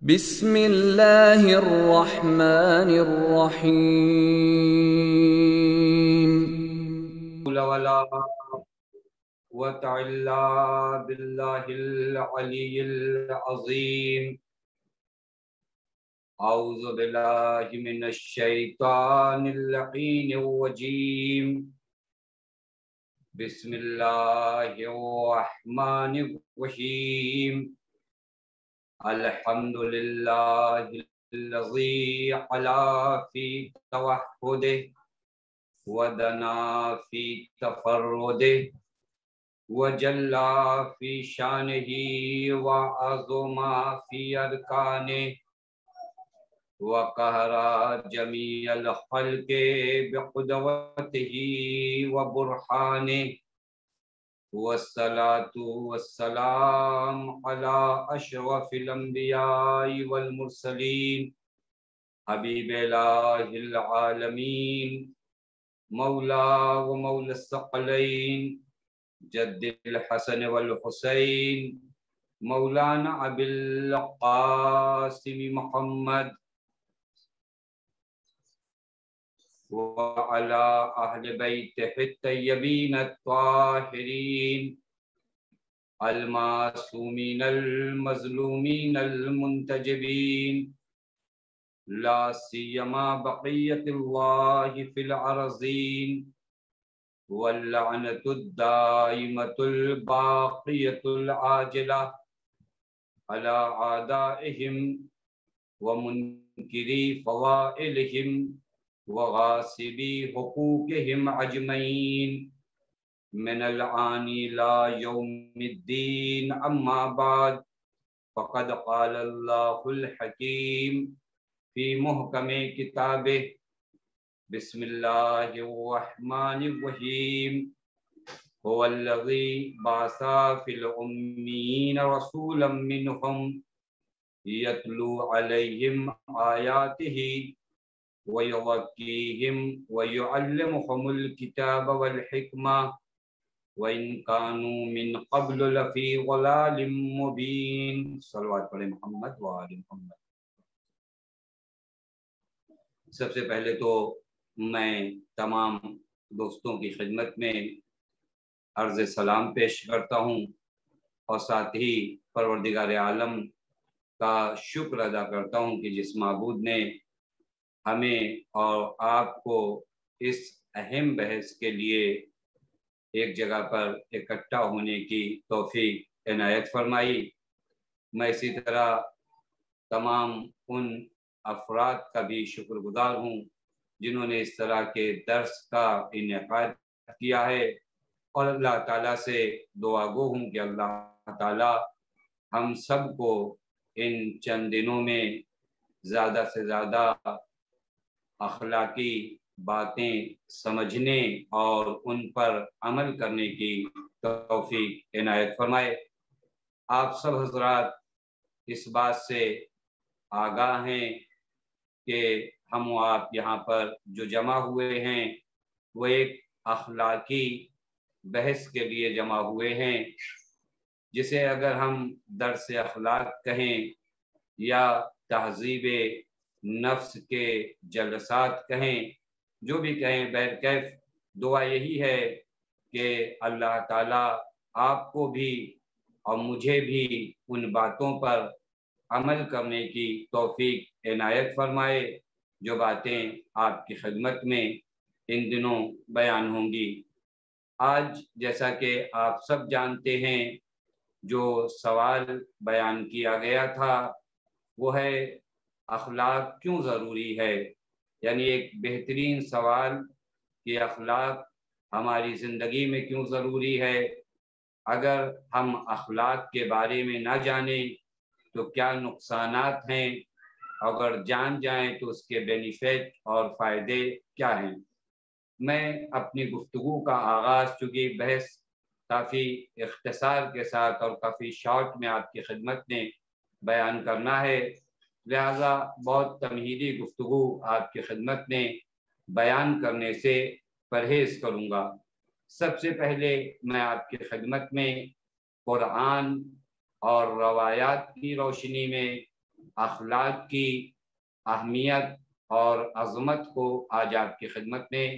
بسم اللہ الرحمن الرحیم ولا قوة إلا بالله العلي العظيم. أعوذ بالله من الشيطان اللعين الرجيم. بسم الله الرحمن الرحيم. الحمد لله الذي علا في توحده ودنا في تفرده وجلا في شانه وعظم في أركانه وقهر جميع الخلق بقدرته وبرهانه والصلاة والسلام على أشرف الأنبياء والمرسلين حبيب الله العالمين مولا ومولى الثقلين جد الحسن والحسين مولانا أبي القاسم محمد وعلى أهل بيته الطيبين الطاهرين المعصومين المظلومين المنتجبين لا سيما بقية الله في الأرضين واللعنة الدائمة الباقية العاجلة على أعدائهم ومنكري فضائلهم وغاصبي حقوقهم أجمعين من الآن إلى يوم الدين. أما بعد فقد قال الله الحكيم في محكم كتابه بسم الله الرحمن الرحيم هو الذي بعث في الأميين رسولا منهم يتلو عليهم آياته ويزكيهم ويعلمهم الكتاب والحكمة وإن كانوا من قبل لفي ضلال مبين. صلوات پڑھیں محمد وآل محمد. سب سے پہلے تو میں تمام دوستوں کی خدمت میں عرض سلام پیش کرتا ہوں اور ساتھ ہی پروردگار عالم کا شکر ادا کرتا ہوں کہ جس معبود نے ہمیں اور آپ کو اس اہم بحث کے لیے ایک جگہ پر اکٹھا ہونے کی توفیق عنایت فرمائی. میں اسی طرح تمام ان افراد کا بھی شکر گزار ہوں جنہوں نے اس طرح کے درس کا انعقاد کیا ہے اور اللہ تعالیٰ سے دعا گو ہوں کہ اللہ تعالیٰ ہم سب کو ان چند دنوں میں زیادہ سے زیادہ اخلاقی باتیں سمجھنے اور ان پر عمل کرنے کی توفیق عنایت فرمائے. آپ سب حضرات اس بات سے آگاہ ہیں کہ ہم و آپ یہاں پر جو جمع ہوئے ہیں وہ ایک اخلاقی بحث کے لیے جمع ہوئے ہیں جسے اگر ہم درس اخلاق کہیں یا تہذیب نفس کے جلسات کہیں، جو بھی کہیں، بہرکیف دعا یہی ہے کہ اللہ تعالیٰ آپ کو بھی اور مجھے بھی ان باتوں پر عمل کرنے کی توفیق عنایت فرمائے جو باتیں آپ کی خدمت میں ان دنوں بیان ہوں گی. آج جیسا کہ آپ سب جانتے ہیں جو سوال بیان کیا گیا تھا وہ ہے اخلاق کیوں ضروری ہے. یعنی ایک بہترین سوال کہ اخلاق ہماری زندگی میں کیوں ضروری ہے. اگر ہم اخلاق کے بارے میں نہ جانیں تو کیا نقصانات ہیں، اگر جان جائیں تو اس کے بینیفٹ اور فائدے کیا ہیں. میں اپنی گفتگو کا آغاز، چونکہ بحث کافی اختصار کے ساتھ اور کافی شارٹ میں آپ کی خدمت میں بیان کرنا ہے، لہذا بہت تمہیدی گفتگو آپ کی خدمت میں بیان کرنے سے پرہیز کروں گا. سب سے پہلے میں آپ کی خدمت میں قرآن اور روایات کی روشنی میں اخلاق کی اہمیت اور عظمت کو آج آپ کی خدمت میں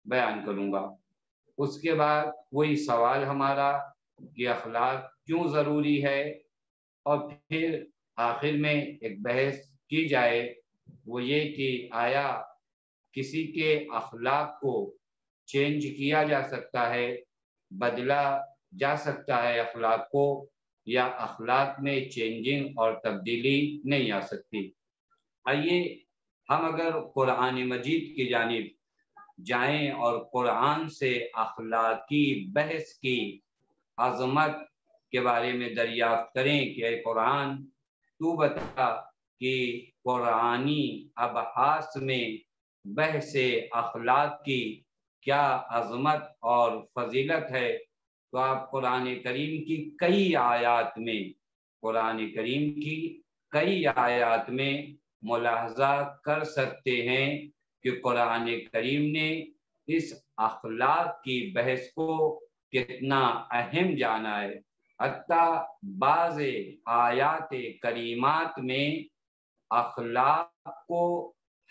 بیان کروں گا۔ اس کے بعد وہی سوال ہمارا کہ اخلاق کیوں ضروری ہے، اور پھر آخر میں ایک بحث کی جائے، وہ یہ کہ آیا کسی کے اخلاق کو چینج کیا جا سکتا ہے، بدلا جا سکتا ہے اخلاق کو، یا اخلاق میں چینجنگ اور تبدیلی نہیں آ سکتی۔ آئیے ہم اگر قرآن مجید کی جانب جائیں اور قرآن سے اخلاقی بحث کی عظمت کے بارے میں دریافت کریں کہ اے قرآن تو بتا کہ قرآنی ابحاث میں بحث اخلاق کی کیا عظمت اور فضیلت ہے، تو آپ قرآن کریم کی کئی آیات میں ملاحظہ کر سکتے ہیں کہ قرآن کریم نے اس اخلاق کی بحث کو کتنا اہم جانا ہے۔ حتیٰ بعض آیات کریمات میں اخلاق کو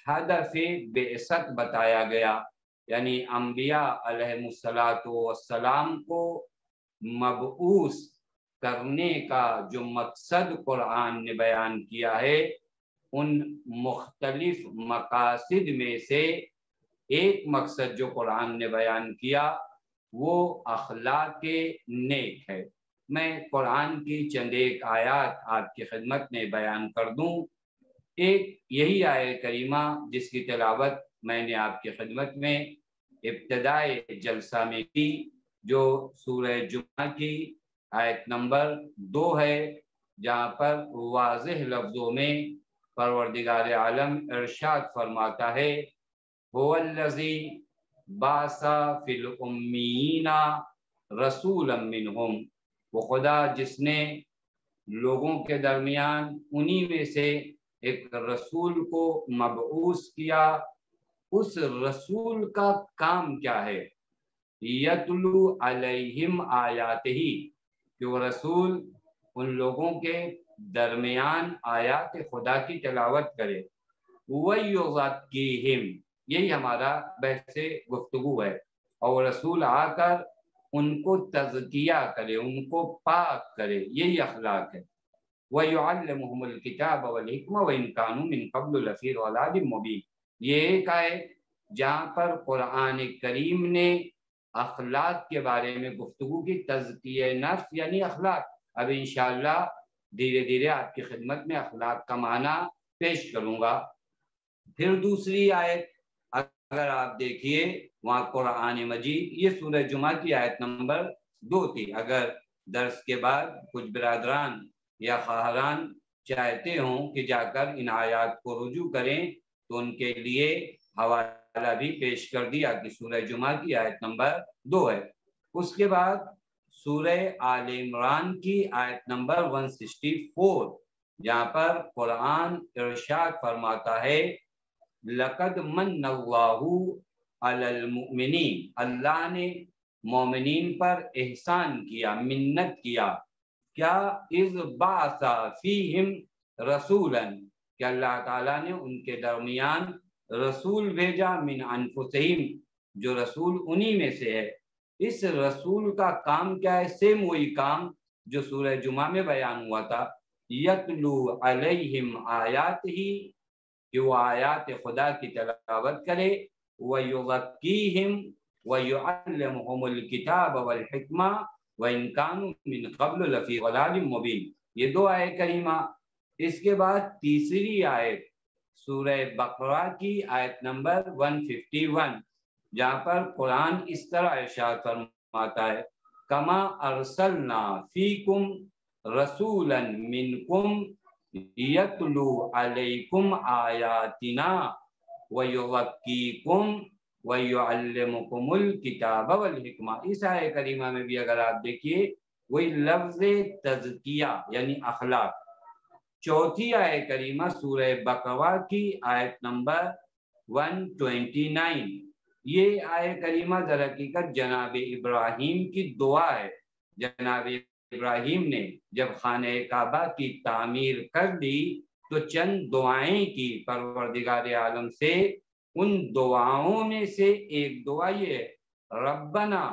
ہدف بعثت بتایا گیا، یعنی انبیاء علیہ السلام کو مبعوث کرنے کا جو مقصد قرآن نے بیان کیا ہے، ان مختلف مقاصد میں سے ایک مقصد جو قرآن نے بیان کیا وہ اخلاق نیک ہے۔ میں قرآن کی چند ایک آیات آپ کی خدمت میں بیان کر دوں۔ ایک یہی آیت کریمہ جس کی تلاوت میں نے آپ کی خدمت میں ابتدائے جلسہ میں کی، جو سورہ جمعہ کی آیت نمبر 2 ہے، جہاں پر واضح لفظوں میں پروردگار عالم ارشاد فرماتا ہے هو الذی بعث فی الامیین رسولا منہم، وہ خدا جس نے لوگوں کے درمیان انہی میں سے ایک رسول کو مبعوث کیا۔ اس رسول کا کام کیا ہے؟ یتلو علیہم آیاتہ، کہ وہ رسول ان لوگوں کے درمیان آیات خدا کی تلاوت کرے۔ وَيُزَكِّيهِمْ، یہی ہمارا بحث گفتگو ہے، اور رسول آ کر ان کو تزکیہ کرے، ان کو پاک کرے، یہی اخلاق ہے۔ وَيُعَلِّمُهُمُ الْكِتَابَ وَالْحِكْمَةَ وَإِنْ كَانُوا مِنْ قَبْلُ لَفِي ضَلَالٍ مُبِينٍ۔ یہ ایک آیت جہاں پر قرآن کریم نے اخلاق کے بارے میں گفتگو کی، تزکیہ نفس یعنی اخلاق۔ اب انشاءاللہ دھیرے دھیرے آپ کی خدمت میں اخلاق کا معنی پیش کروں گا۔ پھر دوسری آیت اگر آپ دیکھیے، وہاں قرآن مجید، یہ سورہ جمعہ کی آیت نمبر 2 تھی۔ اگر درس کے بعد کچھ برادران یا خواہران چاہتے ہوں کہ جا کر ان آیات کو رجوع کریں تو ان کے لیے حوالہ بھی پیش کر دیا کہ سورہ جمعہ کی آیت نمبر 2 ہے۔ اس کے بعد سورہ آل عمران کی آیت نمبر 164، جہاں پر قرآن ارشاد فرماتا ہے لَقَدْ مَنَّ اللَّهُ عَلَى الْمُؤْمِنِينَ، اللہ نے مومنین پر احسان کیا، منت کیا، کیا اذ بعث فیہم رسولا، کہ اللہ تعالیٰ نے ان کے درمیان رسول بھیجا، من انفسہم، جو رسول انہی میں سے ہے۔ اس رسول کا کام کیا ہے؟ سیم وہی کام جو سورہ جمعہ میں بیان ہوا تھا، یتلو علیہم آیاتہ، کہ وہ آیات خدا کی تلاوت کرے، وَيُزَكِّيهِمْ وَيُعَلِّمُهُمُ الْكِتَابَ وَالْحِكْمَةَ وَإِنْ كَانُوا مِنْ قَبْلُ لَفِي ضَلَالٍ مُبِينٍ۔ یہ 2 آیت کریمہ۔ اس کے بعد تیسری آیت سورہ بقرہ کی آیت نمبر 151، جہاں پر قرآن اس طرح ارشاد فرماتا ہے کما ارسلنا فیکم رسولا منکم یتلو علیکم آیاتنا ویزکیکم ویعلمکم الکتاب والحکمہ۔ اس آیت کریمہ میں بھی اگر آپ دیکھیے وہی لفظ تزکیہ یعنی اخلاق۔ چوتھی آیت کریمہ سورہ بقرہ کی آیت نمبر 129، یہ آیت کریمہ در حقیقت جناب ابراہیم کی دعا ہے۔ جناب ابراہیم نے جب خانہ کعبہ کی تعمیر کر دی تو چند دعائیں کی پروردگار عالم سے. ان دعاؤں میں سے ایک دعا یہ ہے ربنا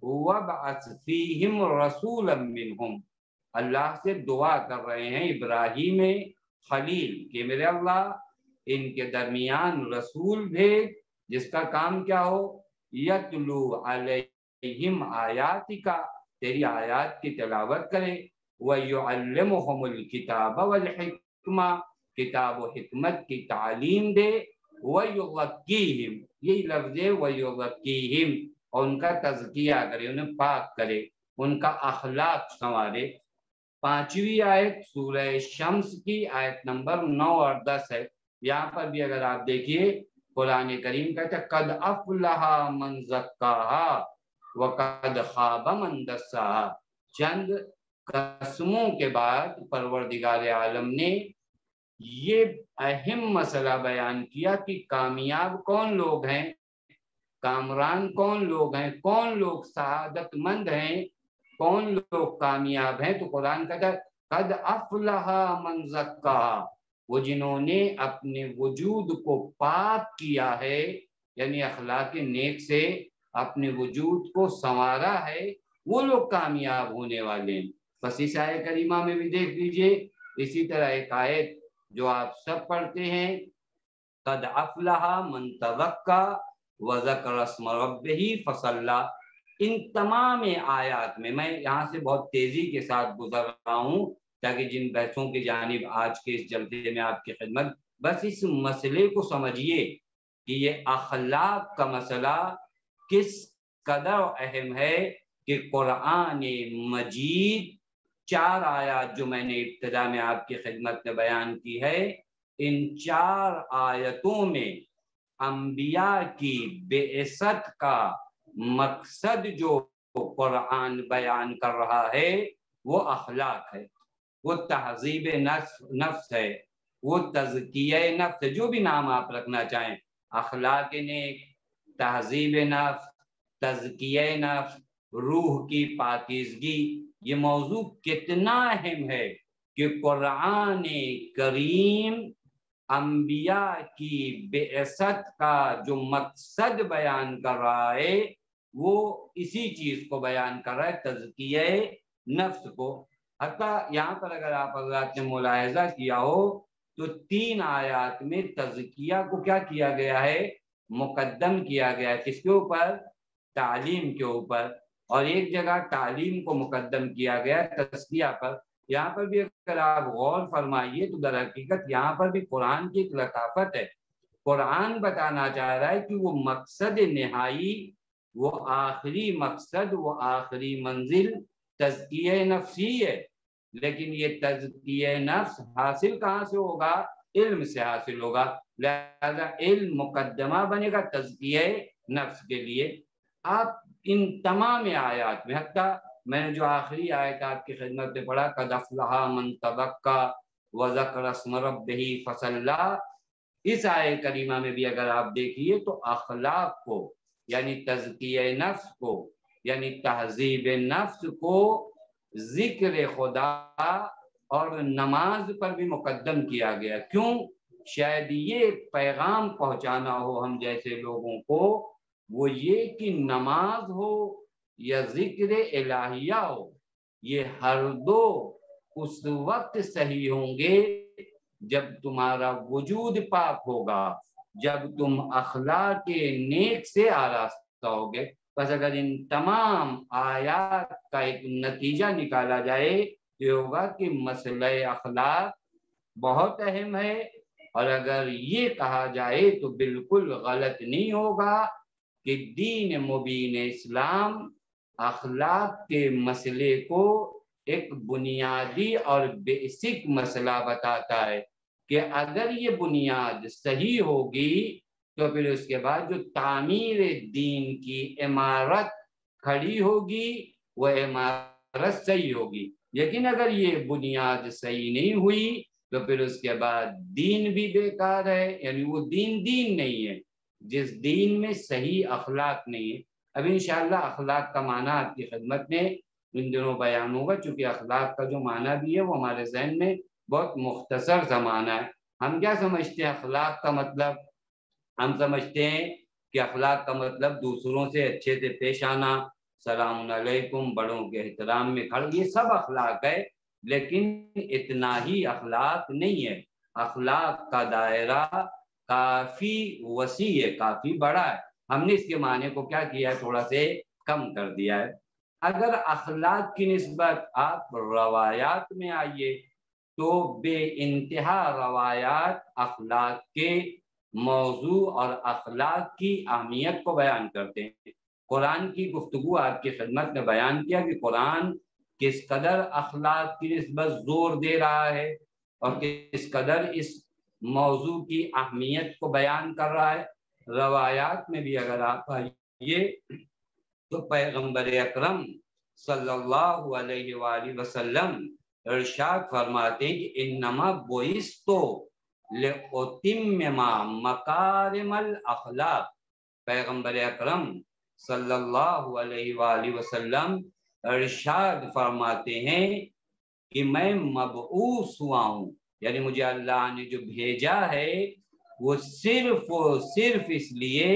وابعث فیہم رسولا منہم. اللہ سے دعا کر رہے ہیں ابراہیم خلیل کہ میرے اللہ ان کے درمیان رسول بھیج جس کا کام کیا ہو یتلو علیہم آیاتک تیری آیات کی تلاوت کرے وَيُعَلِّمُهُمُ الْكِتَابَ وَالْحِکْمَةَ کتاب و حکمت کی تعلیم دے وَيُغَّكِّيهِمْ یہی لفظ ہے وَيُغَّكِّيهِمْ اور ان کا تزکیہ کرے انہیں پاک کرے ان کا اخلاق سنوارے. 5ویں آیت سورہ شمس کی آیت نمبر 9 اور 10 ہے. یہاں پر بھی اگر آپ دیکھیے قرآن کریم کہتا ہے قد افلح من زکاہا وقد خاب من دساہا. چند قسموں کے بعد پروردگار عالم نے یہ اہم مسئلہ بیان کیا کہ کامیاب کون لوگ ہیں, کامران کون لوگ ہیں, کون لوگ سعادت مند ہیں, کون لوگ کامیاب ہیں. تو قرآن کہتا ہے قد افلح من زکاہا وہ جنہوں نے اپنے وجود کو پاک کیا ہے یعنی اخلاق نیک سے اپنے وجود کو سنوارا ہے وہ لوگ کامیاب ہونے والے ہیں. بس اس آیت کریمہ میں بھی دیکھ لیجئے اسی طرح ایک آیت جو آپ سب پڑھتے ہیں قد افلح من تزکا وذکر اسم ربہ فصلی. ان تمام آیات میں یہاں سے بہت تیزی کے ساتھ گزر رہا ہوں تاکہ جن بحثوں کی جانب آج کے اس جلسے میں آپ کی خدمت بس اس مسئلے کو سمجھیے کہ یہ اخلاق کا مسئلہ کس قدر اہم ہے کہ قرآن مجید 4 آیات جو میں نے ابتدا میں آپ کی خدمت میں بیان کی ہے ان 4 آیتوں میں انبیاء کی بعثت کا مقصد جو قرآن بیان کر رہا ہے وہ اخلاق ہے, وہ تہذیب نفس ہے, وہ تزکیہ نفس ہے, جو بھی نام آپ رکھنا چاہیں اخلاق نیک, تہذیب نفس, تزکیہ نفس, روح کی پاکیزگی. یہ موضوع کتنا اہم ہے کہ قرآن کریم انبیاء کی بعثت کا جو مقصد بیان کر رہا ہے وہ اسی چیز کو بیان کر رہا ہے تزکیہ نفس کو. حتیٰ یہاں پر اگر آپ حضرات نے ملاحظہ کیا ہو تو 3 آیات میں تزکیہ کو کیا کیا گیا ہے مقدم کیا گیا ہے کس کے اوپر تعلیم کے اوپر, اور ایک جگہ تعلیم کو مقدم کیا گیا تزکیہ پر. یہاں پر بھی اگر آپ غور فرمائیے تو در حقیقت یہاں پر بھی قرآن کی ایک لطافت ہے. قرآن بتانا چاہ رہا ہے کہ وہ مقصد نہائی, وہ آخری مقصد, وہ آخری منزل تزکیہ نفسی ہے, لیکن یہ تزکیہ نفس حاصل کہاں سے ہوگا علم سے حاصل ہوگا. لہذا علم مقدمہ بنے گا تزکیہ نفس کے لیے. آپ ان تمام آیات میں حتیٰ میں نے جو آخری آیت آپ کی خدمت میں پڑھا قد افلح من تزکا وذکر اسم ربہ فصلی, اس آیت کریمہ میں بھی اگر آپ دیکھیے تو اخلاق کو یعنی تزکیہ نفس کو یعنی تہذیب نفس کو ذکر خدا اور نماز پر بھی مقدم کیا گیا. کیوں؟ شاید یہ پیغام پہنچانا ہو ہم جیسے لوگوں کو, وہ یہ کہ نماز ہو یا ذکر الہیہ ہو یہ ہر دو اس وقت صحیح ہوں گے جب تمہارا وجود پاک ہوگا, جب تم اخلاق نیک سے آراستہ ہوگے. بس اگر ان تمام آیات کا ایک نتیجہ نکالا جائے یہ ہوگا کہ مسئلہ اخلاق بہت اہم ہے, اور اگر یہ کہا جائے تو بالکل غلط نہیں ہوگا کہ دین مبین اسلام اخلاق کے مسئلے کو ایک بنیادی اور بیسک مسئلہ بتاتا ہے کہ اگر یہ بنیاد صحیح ہوگی تو پھر اس کے بعد جو تعمیر دین کی عمارت کھڑی ہوگی وہ عمارت صحیح ہوگی. لیکن اگر یہ بنیاد صحیح نہیں ہوئی تو پھر اس کے بعد دین بھی بیکار ہے, یعنی وہ دین نہیں ہے جس دین میں صحیح اخلاق نہیں ہے. اب انشاءاللہ اخلاق کا معنی آپ کی خدمت میں ان دنوں بیان ہوگا, چونکہ اخلاق کا جو معنی بھی ہے وہ ہمارے ذہن میں بہت مختصر زمانہ ہے۔ ہم کیا سمجھتے ہیں اخلاق کا مطلب؟ ہم سمجھتے ہیں کہ اخلاق کا مطلب دوسروں سے اچھے سے پیش آنا، سلام علیکم، بڑوں کے احترام میں کھڑ، یہ سب اخلاق ہے، لیکن اتنا ہی اخلاق نہیں ہے۔ اخلاق کا دائرہ کافی وسیع ہے، کافی بڑا ہے۔ ہم نے اس کے معنی کو کیا کیا ہے، تھوڑا سے کم کر دیا ہے۔ اگر اخلاق کی نسبت آپ روایات میں آئیے تو بے انتہا روایات اخلاق کے موضوع اور اخلاق کی اہمیت کو بیان کرتے ہیں۔ قرآن کی گفتگو آپ کی خدمت میں بیان کیا کہ قرآن کس قدر اخلاق کی نسبت زور دے رہا ہے اور کس قدر اس موضوع کی اہمیت کو بیان کر رہا ہے۔ روایات میں بھی اگر آپ آئیے تو پیغمبر اکرم صلی اللہ علیہ وآلہ وسلم ارشاد فرماتے ہیں کہ انما بعثت لأتمم مکارم الاخلاق۔ پیغمبر اکرم صلی اللہ علیہ وآلہ وسلم ارشاد فرماتے ہیں کہ میں مبعوث ہوا ہوں، یعنی مجھے اللہ نے جو بھیجا ہے وہ صرف اس لیے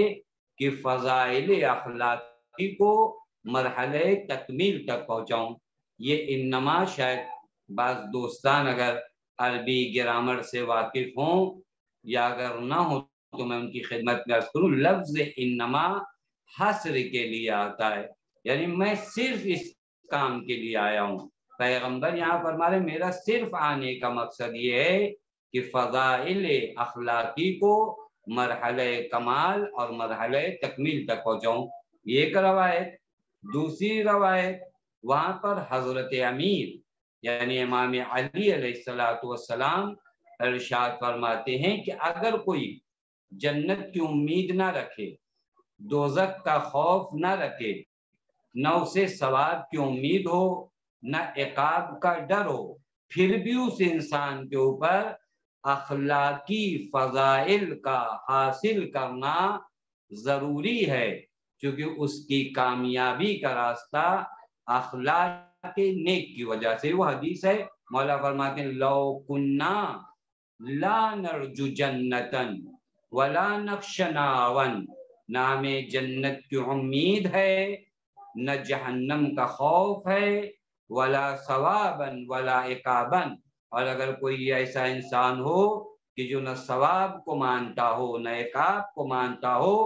کہ فضائل اخلاقی کو مرحلہ تکمیل تک پہنچاؤں۔ یہ انما شاید بعض دوستان اگر عربی گرامر سے واقف ہوں یا اگر نہ ہو تو میں ان کی خدمت میں عرض کروں، لفظ انما حصر کے لیے آتا ہے، یعنی میں صرف اس کام کے لیے آیا ہوں۔ پیغمبر یہاں فرما رہے میرا صرف آنے کا مقصد یہ ہے کہ فضائل اخلاقی کو مرحلہ کمال اور مرحلہ تکمیل تک پہنچاؤں۔ یہ ایک روایت۔ دوسری روایت، وہاں پر حضرت امیر یعنی امام علی علیہ السلام ارشاد فرماتے ہیں کہ اگر کوئی جنت کی امید نہ رکھے، دوزخ کا خوف نہ رکھے، نہ اسے ثواب کی امید ہو، نہ عقاب کا ڈر ہو، پھر بھی اس انسان کے اوپر اخلاقی فضائل کا حاصل کرنا ضروری ہے، کیونکہ اس کی کامیابی کا راستہ اخلاق نیک کی وجہ سے۔ وہ حدیث ہے، مولا فرماتے ہیں لو کننا لا نرجو جنتن ولا نخش نارن، نہ ہمیں جنت کی امید ہے نہ جہنم کا خوف ہے، ولا ثوابن ولا عقابن، اور اگر کوئی ایسا انسان ہو کہ جو نہ ثواب کو مانتا ہو نہ عقاب کو مانتا ہو،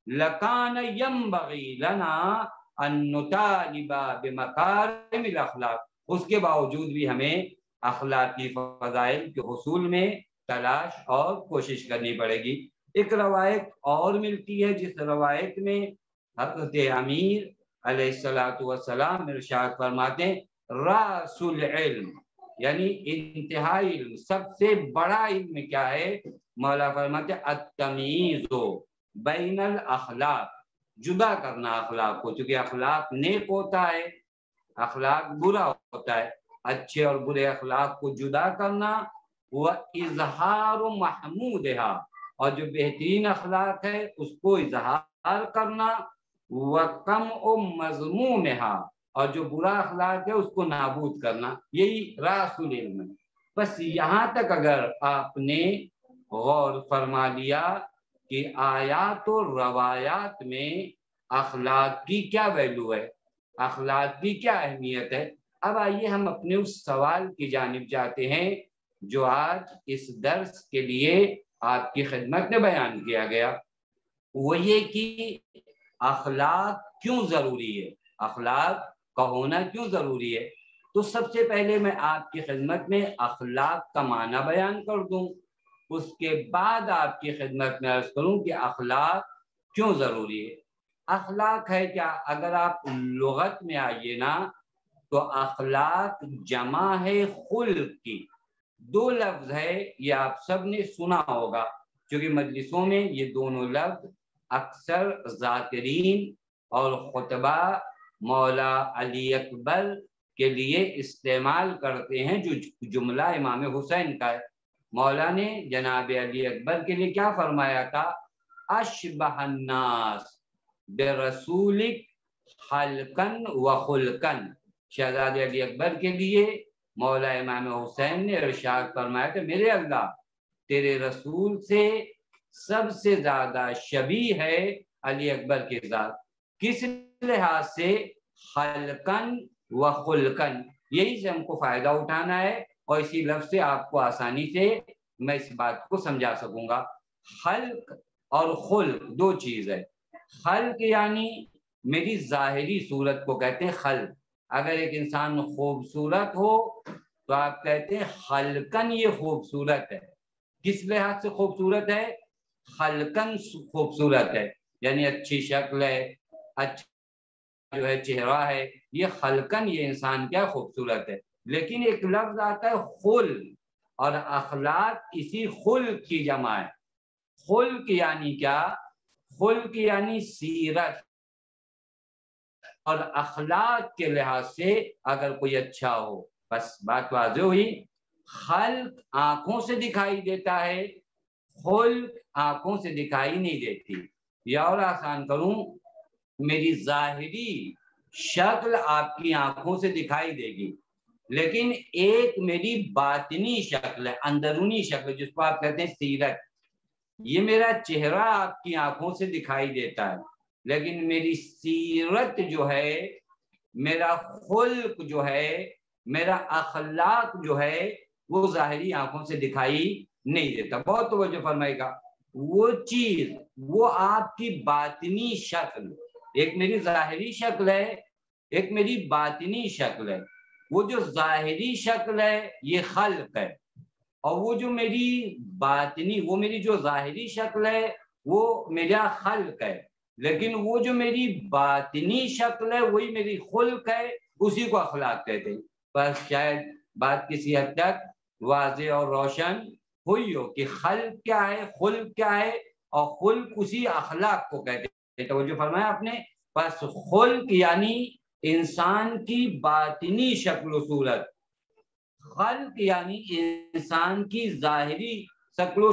لکان ینبغی لنا ان نطالب بمکارم الاخلاق، اس کے باوجود بھی ہمیں اخلاقی فضائل کے حصول میں تلاش اور کوشش کرنی پڑے گی۔ ایک روایت اور ملتی ہے جس روایت میں حضرت امیر علیہ السلام ارشاد فرماتے ہیں راس العلم، یعنی انتہائی علم، سب سے بڑا علم کیا ہے؟ مولا فرماتے ہیں التمییز بین الاخلاق، جدا کرنا اخلاق کو، چونکہ اخلاق نیک ہوتا ہے، اخلاق برا ہوتا ہے، اچھے اور برے اخلاق کو جدا کرنا، وہ اظہار محمودہا، اور جو بہترین اخلاق ہے اس کو اظہار کرنا، وہ کم مضمومہا، اور جو برا اخلاق ہے اس کو نابود کرنا، یہی راس العلم ہے۔ بس یہاں تک اگر آپ نے غور فرما لیا کہ آیات و روایات میں اخلاق کی کیا ویلو ہے، اخلاق کی کیا اہمیت ہے، اب آئیے ہم اپنے اس سوال کی جانب جاتے ہیں جو آج اس درس کے لیے آپ کی خدمت میں بیان کیا گیا، وہ یہ کہ اخلاق کیوں ضروری ہے، اخلاق کا ہونا کیوں ضروری ہے۔ تو سب سے پہلے میں آپ کی خدمت میں اخلاق کا معنی بیان کر دوں، اس کے بعد آپ کی خدمت میں عرض کروں کہ اخلاق کیوں ضروری ہے۔ اخلاق ہے کیا؟ اگر آپ لغت میں آئیے نا تو اخلاق جمع ہے خلق کی، دو لفظ ہے، یہ آپ سب نے سنا ہوگا، کیونکہ مجلسوں میں یہ دونوں لفظ اکثر ذاکرین اور خطبہ مولا علی اکبر کے لیے استعمال کرتے ہیں، جو جملہ امام حسین کا ہے۔ مولا نے جناب علی اکبر کے لیے کیا فرمایا تھا؟ اشبہ الناس برسولک خلقن و خلقن، شہزادے علی اکبر کے لیے مولا امام حسین نے ارشاد فرمایا کہ میرے اللہ تیرے رسول سے سب سے زیادہ شبیہ ہے علی اکبر کی ذات، کس لحاظ سے؟ خلقن و خلقن، یہی سے ہم کو فائدہ اٹھانا ہے اور اسی لفظ سے آپ کو آسانی سے میں اس بات کو سمجھا سکوں گا۔ خلق اور خلق دو چیز ہے۔ خلق یعنی میری ظاہری صورت کو کہتے ہیں خلق۔ اگر ایک انسان خوبصورت ہو تو آپ کہتے ہیں خلقن یہ خوبصورت ہے۔ کس لحاظ سے خوبصورت ہے؟ خلقن خوبصورت ہے، یعنی اچھی شکل ہے، اچھا جو ہے چہرہ ہے، یہ خلقن یہ انسان کیا خوبصورت ہے۔ لیکن ایک لفظ آتا ہے خلق، اور اخلاق اسی خلق کی جمع ہے۔ خلق یعنی کیا؟ خلق یعنی سیرت اور اخلاق کے لحاظ سے اگر کوئی اچھا ہو، بس بات واضح ہوئی۔ خلق آنکھوں سے دکھائی دیتا ہے، خلق آنکھوں سے دکھائی نہیں دیتی۔ یا اور آسان کروں، میری ظاہری شکل آپ کی آنکھوں سے دکھائی دے گی، لیکن ایک میری باطنی شکل ہے، اندرونی شکل، جس کو آپ کہتے ہیں سیرت، یہ میرا چہرہ آپ کی آنکھوں سے دکھائی دیتا ہے، لیکن میری سیرت جو ہے، میرا خلق جو ہے، میرا اخلاق جو ہے، وہ ظاہری آنکھوں سے دکھائی نہیں دیتا۔ بہت توجہ فرمائے گا، وہ چیز، وہ آپ کی باطنی شکل، ایک میری ظاہری شکل ہے، ایک میری باطنی شکل ہے۔ وہ جو ظاہری شکل ہے یہ خلق ہے، اور وہ جو میری باطنی، وہ میری جو ظاہری شکل ہے وہ میرا خلق ہے، لیکن وہ جو میری باطنی شکل ہے وہی میری خلق ہے، اسی کو اخلاق کہتے ہیں۔ بس شاید بات کسی حد تک واضح اور روشن ہوئی ہو کہ خلق کیا ہے، خلق کیا ہے، اور خلق اسی اخلاق کو کہتے ہیں۔ توجہ فرمایا آپ نے؟ بس خلق یعنی انسان کی باطنی شکل و صورت، خلق یعنی انسان کی ظاہری شکل و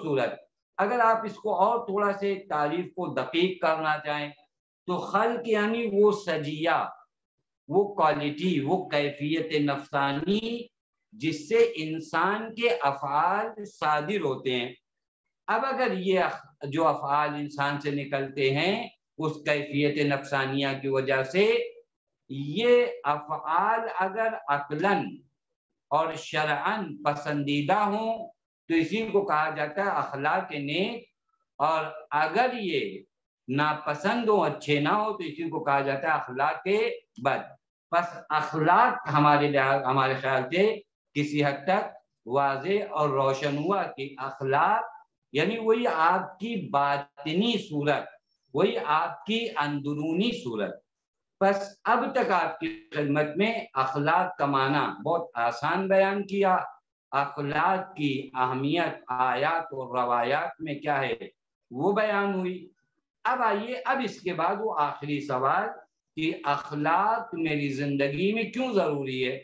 صورت۔ اگر آپ اس کو اور تھوڑا سے تعریف کو دقیق کرنا چاہیں تو خلق یعنی وہ سجیہ، وہ کوالٹی، وہ کیفیت نفسانی جس سے انسان کے افعال صادر ہوتے ہیں۔ اب اگر یہ جو افعال انسان سے نکلتے ہیں اس کیفیت نفسانیہ کی وجہ سے، یہ افعال اگر عقلاً اور شرعاً پسندیدہ ہوں تو اسی کو کہا جاتا ہے اخلاق نیک، اور اگر یہ ناپسند ہو، اچھے نہ ہو، تو اسی کو کہا جاتا ہے اخلاق بد۔ بس اخلاق ہمارے خیال سے کسی حد تک واضح اور روشن ہوا کہ اخلاق یعنی وہی آپ کی باطنی صورت، وہی آپ کی اندرونی صورت۔ بس اب تک آپ کی خدمت میں اخلاق کا معنی بہت آسان بیان کیا، اخلاق کی اہمیت آیات اور روایات میں کیا ہے وہ بیان ہوئی۔ اب آئیے، اب اس کے بعد وہ آخری سوال کہ اخلاق میری زندگی میں کیوں ضروری ہے؟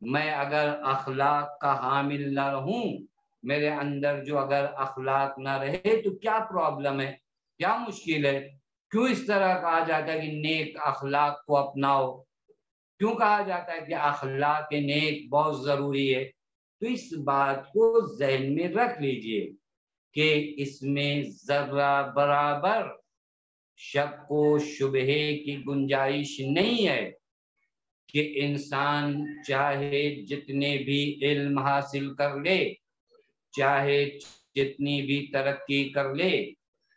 میں اگر اخلاق کا حامل نہ رہوں، میرے اندر جو اگر اخلاق نہ رہے تو کیا پرابلم ہے، کیا مشکل ہے؟ کیوں اس طرح کہا جاتا ہے کہ نیک اخلاق کو اپناؤ؟ کیوں کہا جاتا ہے کہ اخلاق نیک بہت ضروری ہے؟ تو اس بات کو ذہن میں رکھ لیجئے کہ اس میں ذرہ برابر شک و شبہے کی گنجائش نہیں ہے کہ انسان چاہے جتنے بھی علم حاصل کر لے، چاہے جتنی بھی ترقی کر لے،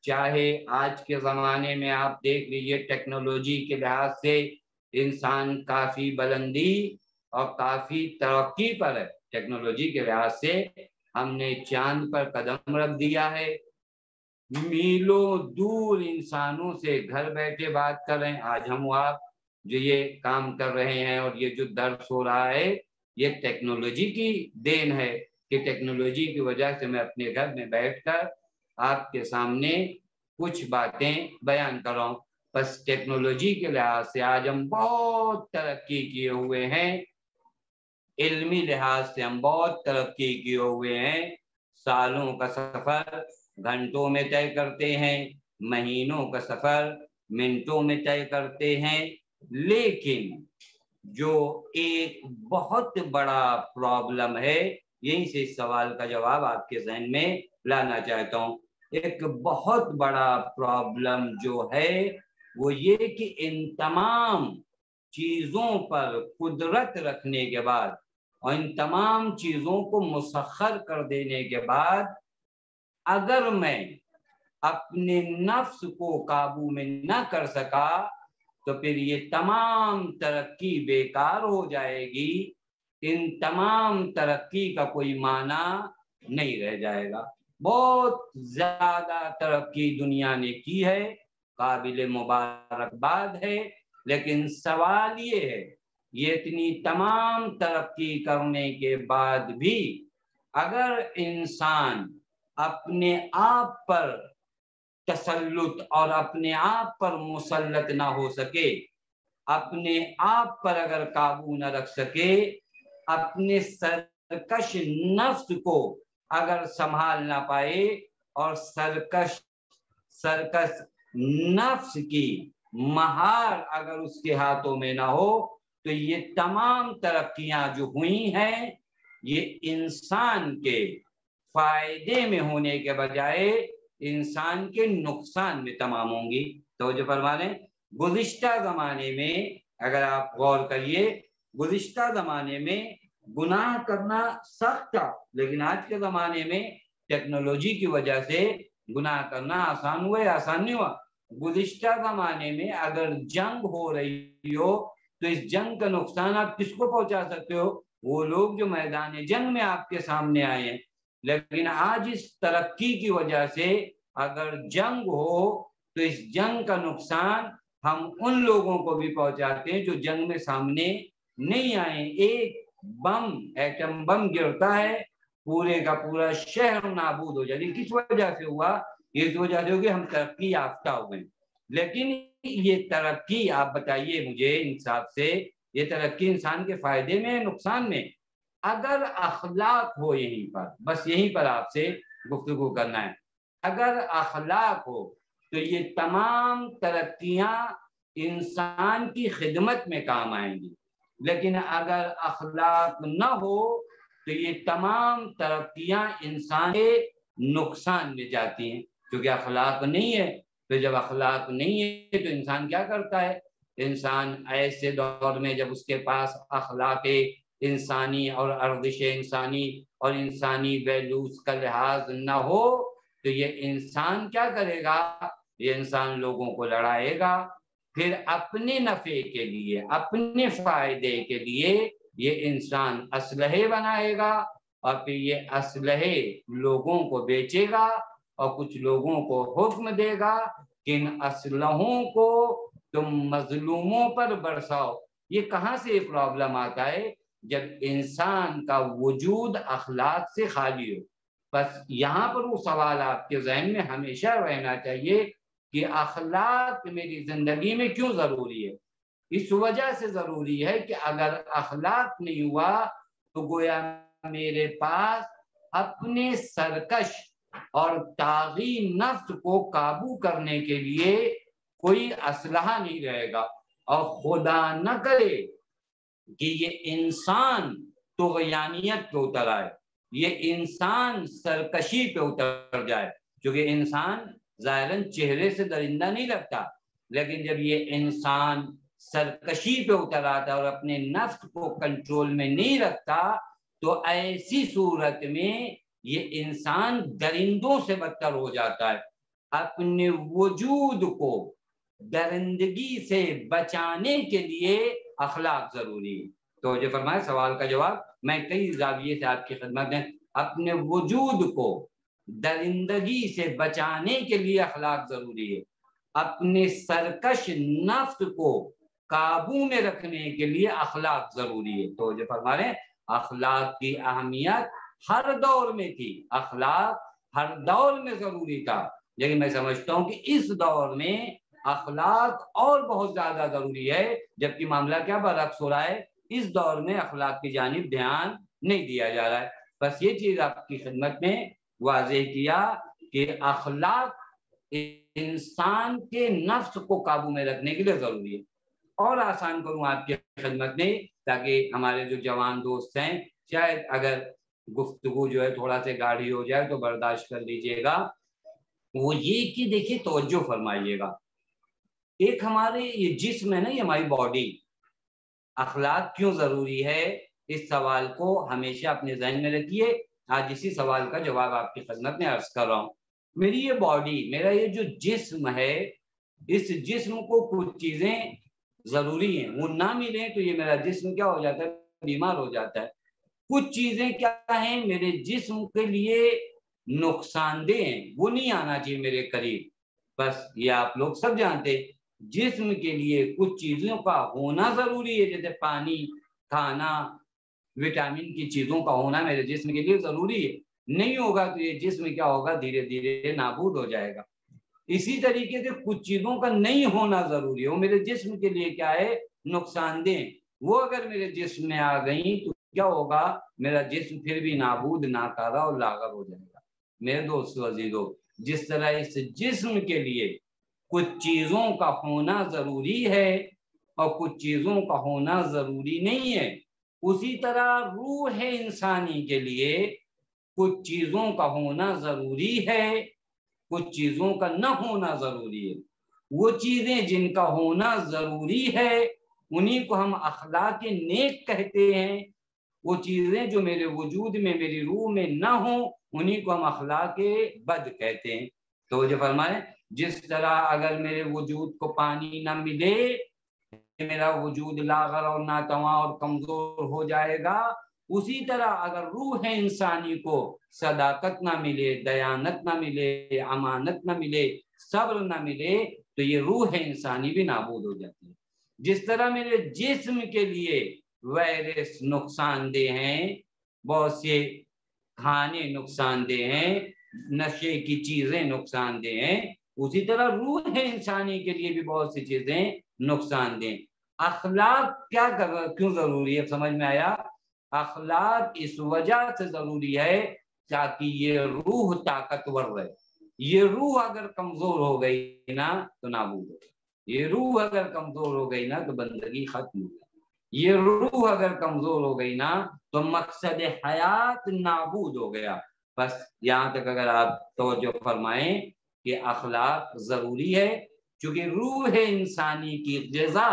چاہے آج کے زمانے میں آپ دیکھ لیجئے ٹیکنالوجی کے لحاظ سے انسان کافی بلندی اور کافی ترقی پر ہے، ٹیکنالوجی کے لحاظ سے ہم نے چاند پر قدم رکھ دیا ہے، میلوں دور انسانوں سے گھر بیٹھے بات کر رہے ہیں۔ آج ہم آپ جو یہ کام کر رہے ہیں اور یہ جو درس ہو رہا ہے یہ ٹیکنالوجی کی دین ہے کہ ٹیکنالوجی کی وجہ سے میں اپنے گھر میں بیٹھ کر آپ کے سامنے کچھ باتیں بیان کر رہا ہوں۔ بس ٹیکنالوجی کے لحاظ سے آج ہم بہت ترقی کیے ہوئے ہیں، علمی لحاظ سے ہم بہت ترقی کیے ہوئے ہیں، سالوں کا سفر گھنٹوں میں طے کرتے ہیں، مہینوں کا سفر منٹوں میں طے کرتے ہیں، لیکن جو ایک بہت بڑا پرابلم ہے، یہیں سے اس سوال کا جواب آپ کے ذہن میں لانا چاہتا ہوں۔ ایک بہت بڑا پرابلم جو ہے وہ یہ کہ ان تمام چیزوں پر قدرت رکھنے کے بعد اور ان تمام چیزوں کو مسخر کر دینے کے بعد اگر میں اپنے نفس کو قابو میں نہ کر سکا تو پھر یہ تمام ترقی بیکار ہو جائے گی، ان تمام ترقی کا کوئی معنی نہیں رہ جائے گا۔ بہت زیادہ ترقی دنیا نے کی ہے، قابل مبارکباد ہے، لیکن سوال یہ ہے یہ اتنی تمام ترقی کرنے کے بعد بھی اگر انسان اپنے آپ پر تسلط اور اپنے آپ پر مسلط نہ ہو سکے، اپنے آپ پر اگر قابو نہ رکھ سکے، اپنے سرکش نفس کو اگر سنبھال نہ پائے اور سرکش نفس کی مہار اگر اس کے ہاتھوں میں نہ ہو تو یہ تمام ترقیاں جو ہوئی ہیں یہ انسان کے فائدے میں ہونے کے بجائے انسان کے نقصان میں تمام ہوں گی۔ توجہ فرما لیں، گزشتہ زمانے میں اگر آپ غور کریے، گزشتہ زمانے میں گناہ کرنا سخت تھا، لیکن آج کے زمانے میں ٹیکنالوجی کی وجہ سے گناہ کرنا آسان ہوا یا آسان نہیں ہوا۔ گزشتہ زمانے میں اگر جنگ ہو رہی ہو تو اس جنگ کا نقصان آپ کس کو پہنچا سکتے ہو؟ وہ لوگ جو میدان جنگ میں آپ کے سامنے آئے ہیں۔ لیکن آج اس ترقی کی وجہ سے اگر جنگ ہو تو اس جنگ کا نقصان ہم ان لوگوں کو بھی پہنچاتے ہیں جو جنگ میں سامنے نہیں آئے۔ ایک بم، ایٹم بم گرتا ہے، پورے کا پورا شہر نابود ہو جاتی۔ کس وجہ سے ہوا؟ اس وجہ سے ہوگی ہم ترقی یافتہ ہو گئے۔ لیکن یہ ترقی آپ بتائیے مجھے انصاف سے، یہ ترقی انسان کے فائدے میں نقصان میں؟ اگر اخلاق ہو، یہیں پر بس یہیں پر آپ سے گفتگو کرنا ہے، اگر اخلاق ہو تو یہ تمام ترقیاں انسان کی خدمت میں کام آئیں گی، لیکن اگر اخلاق نہ ہو تو یہ تمام ترقیاں انسان کے نقصان میں جاتی ہیں، کیونکہ اخلاق نہیں ہے۔ تو جب اخلاق نہیں ہے تو انسان کیا کرتا ہے؟ انسان ایسے دور میں جب اس کے پاس اخلاق انسانی اور ارزش انسانی اور انسانی ویلیوز کا لحاظ نہ ہو تو یہ انسان کیا کرے گا؟ یہ انسان لوگوں کو لڑائے گا، پھر اپنے نفع کے لیے، اپنے فائدے کے لیے یہ انسان اسلحے بنائے گا اور پھر یہ اسلحے لوگوں کو بیچے گا اور کچھ لوگوں کو حکم دے گا کہ ان اسلحوں کو تم مظلوموں پر برساؤ۔ یہ کہاں سے یہ پرابلم آتا ہے؟ جب انسان کا وجود اخلاق سے خالی ہو۔ بس یہاں پر وہ سوال آپ کے ذہن میں ہمیشہ رہنا چاہیے کہ اخلاق میری زندگی میں کیوں ضروری ہے؟ اس وجہ سے ضروری ہے کہ اگر اخلاق نہیں ہوا تو گویا میرے پاس اپنے سرکش اور طاغی نفس کو قابو کرنے کے لیے کوئی اسلحہ نہیں رہے گا، اور خدا نہ کرے کہ یہ انسان طغیانیت پہ اتر آئے، یہ انسان سرکشی پہ اتر جائے، کیونکہ انسان ظاہراً چہرے سے درندہ نہیں لگتا، لیکن جب یہ انسان سرکشی پہ اتر آتا اور اپنے نفس کو کنٹرول میں نہیں رکھتا تو ایسی صورت میں یہ انسان درندوں سے بدتر ہو جاتا ہے۔ اپنے وجود کو درندگی سے بچانے کے لیے اخلاق ضروری ہے۔ تو جو فرمائے سوال کا جواب میں کئی زاویے سے آپ کی خدمت میں، اپنے وجود کو درندگی سے بچانے کے لیے اخلاق ضروری ہے، اپنے سرکش نفس کو قابو میں رکھنے کے لیے اخلاق ضروری ہے۔ تو جو فرما رہے ہیں اخلاق کی اہمیت ہر دور میں تھی، اخلاق ہر دور میں ضروری تھا، لیکن میں سمجھتا ہوں کہ اس دور میں اخلاق اور بہت زیادہ ضروری ہے، جبکہ معاملہ کیا برعکس ہو رہا ہے، اس دور میں اخلاق کی جانب دھیان نہیں دیا جا رہا ہے۔ بس یہ چیز آپ کی خدمت میں واضح کیا کہ اخلاق انسان کے نفس کو قابو میں رکھنے کے لیے ضروری ہے، اور آسان کروں آپ کی خدمت میں، تاکہ ہمارے جو جوان دوست ہیں شاید اگر گفتگو جو ہے تھوڑا سے گاڑی ہو جائے تو برداشت کر لیجئے گا۔ وہ یہ کہ دیکھیے توجہ فرمائیے گا، ایک ہمارے یہ جسم ہے نا، یہ ہماری باڈی، اخلاق کیوں ضروری ہے، اس سوال کو ہمیشہ اپنے ذہن میں رکھیے۔ آج اسی سوال کا جواب آپ کی خدمت میں عرض کر رہا ہوں۔ میری یہ باڈی، میرا یہ جو جسم ہے، اس جسم کو کچھ چیزیں ضروری ہیں، وہ نہ ملیں تو یہ میرا جسم کیا ہو جاتا ہے، بیمار ہو جاتا ہے۔ کچھ چیزیں کیا ہیں میرے جسم کے لیے نقصان دہ ہیں، وہ نہیں آنا چاہیے میرے قریب۔ بس یہ آپ لوگ سب جانتے، جسم کے لیے کچھ چیزوں کا ہونا ضروری ہے، جیسے پانی، کھانا، وٹامن کی چیزوں کا ہونا میرے جسم کے لیے ضروری ہے۔ نہیں ہوگا تو یہ جسم کیا ہوگا، دھیرے دھیرے نابود ہو جائے گا۔ اسی طریقے سے کچھ چیزوں کا نہیں ہونا ضروری ہے، وہ میرے جسم کے لیے کیا ہے، نقصان دہ، وہ اگر میرے جسم میں آ گئیں تو کیا ہوگا، میرا جسم پھر بھی نابود، ناکارہ اور لاغر ہو جائے گا۔ میرے دوستو عزیزو، جس طرح اس جسم کے لیے کچھ چیزوں کا ہونا ضروری ہے اور کچھ چیزوں کا ہونا ضروری نہیں ہے، اسی طرح روح انسانی کے لیے کچھ چیزوں کا ہونا ضروری ہے، کچھ چیزوں کا نہ ہونا ضروری ہے۔ وہ چیزیں جن کا ہونا ضروری ہے انہی کو ہم اخلاق نیک کہتے ہیں، وہ چیزیں جو میرے وجود میں، میری روح میں نہ ہوں انہی کو ہم اخلاق بد کہتے ہیں۔ تو جو فرمائے، جس طرح اگر میرے وجود کو پانی نہ ملے میرا وجود لاغر اور ناتواں اور کمزور ہو جائے گا، اسی طرح اگر روح انسانی کو صداقت نہ ملے، دیانت نہ ملے، امانت نہ ملے، صبر نہ ملے تو یہ روح انسانی بھی نابود ہو جاتی ہے۔ جس طرح میرے جسم کے لیے وائرس نقصان دہ ہیں، بہت سے کھانے نقصان دہ ہیں، نشے کی چیزیں نقصان دہ ہیں، اسی طرح روح انسانی کے لیے بھی بہت سی چیزیں نقصان دہ۔ اخلاق کیوں ضروری ہے، سمجھ میں آیا؟ اخلاق اس وجہ سے ضروری ہے تاکہ یہ روح طاقتور رہے۔ یہ روح اگر کمزور ہو گئی نا تو نابود ہو گئی، یہ روح اگر کمزور ہو گئی نا تو بندگی ختم ہو گئی، یہ روح اگر کمزور ہو گئی نا تو مقصد حیات نابود ہو گیا۔ بس یہاں تک اگر آپ توجہ فرمائیں کہ اخلاق ضروری ہے، چونکہ روح انسانی کی غذا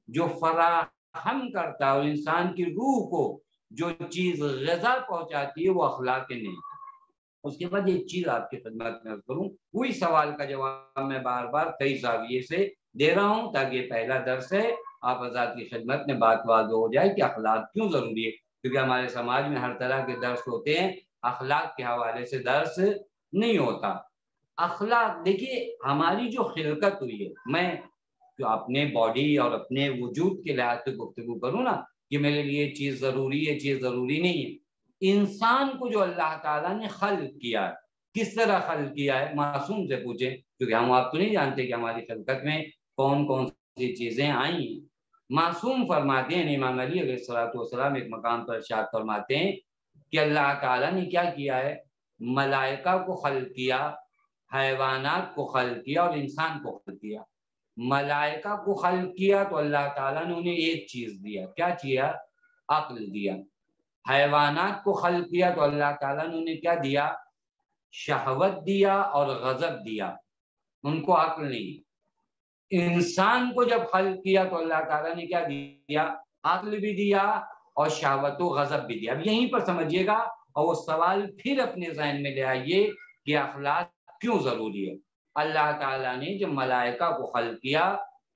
جو فراہم کرتا ہے اور انسان کی روح کو جو چیز غذا پہنچاتی ہے وہ اخلاق نہیں۔ اس کے بعد ایک چیز آپ کی خدمت میں کروں، وہی سوال کا جواب میں بار بار کئی زاویے سے دے رہا ہوں تاکہ پہلا درس ہے، آپ حضرات کی خدمت میں بات واضح ہو جائے کہ اخلاق کیوں ضروری ہے، کیونکہ ہمارے سماج میں ہر طرح کے درس ہوتے ہیں، اخلاق کے حوالے سے درس نہیں ہوتا۔ اخلاق دیکھیے، ہماری جو خلقت ہوئی ہے، میں جو اپنے باڈی اور اپنے وجود کے لحاظ سے گفتگو کروں نا کہ میرے لیے چیز ضروری ہے، چیز ضروری نہیں ہے، انسان کو جو اللہ تعالیٰ نے خلق کیا ہے، کس طرح خلق کیا ہے، معصوم سے پوچھیں، کیونکہ ہم آپ تو نہیں جانتے کہ ہماری خلقت میں کون کون سی چیزیں آئی ہیں۔ معصوم فرماتے ہیں، امام علی علیہ السلام ایک مقام پر ارشاد فرماتے ہیں کہ اللہ تعالیٰ نے کیا کیا ہے، ملائکہ کو خلق کیا، حیوانات کو خلق کیا اور انسان کو خلق کیا۔ ملائکہ کو خلق کیا تو اللہ تعالیٰ نے انہیں ایک چیز دیا، کیا کیا، عقل دیا۔ حیوانات کو خلق کیا تو اللہ تعالیٰ نے انہیں کیا دیا، شہوت دیا اور غضب دیا، ان کو عقل نہیں۔ انسان کو جب خلق کیا تو اللہ تعالیٰ نے کیا دیا، عقل بھی دیا اور شہوت و غضب بھی دیا۔ اب یہیں پر سمجھیے گا اور وہ سوال پھر اپنے ذہن میں لے آئیے کہ اخلاق کیوں ضروری ہے۔ اللہ تعالیٰ نے جب ملائکہ کو خلق کیا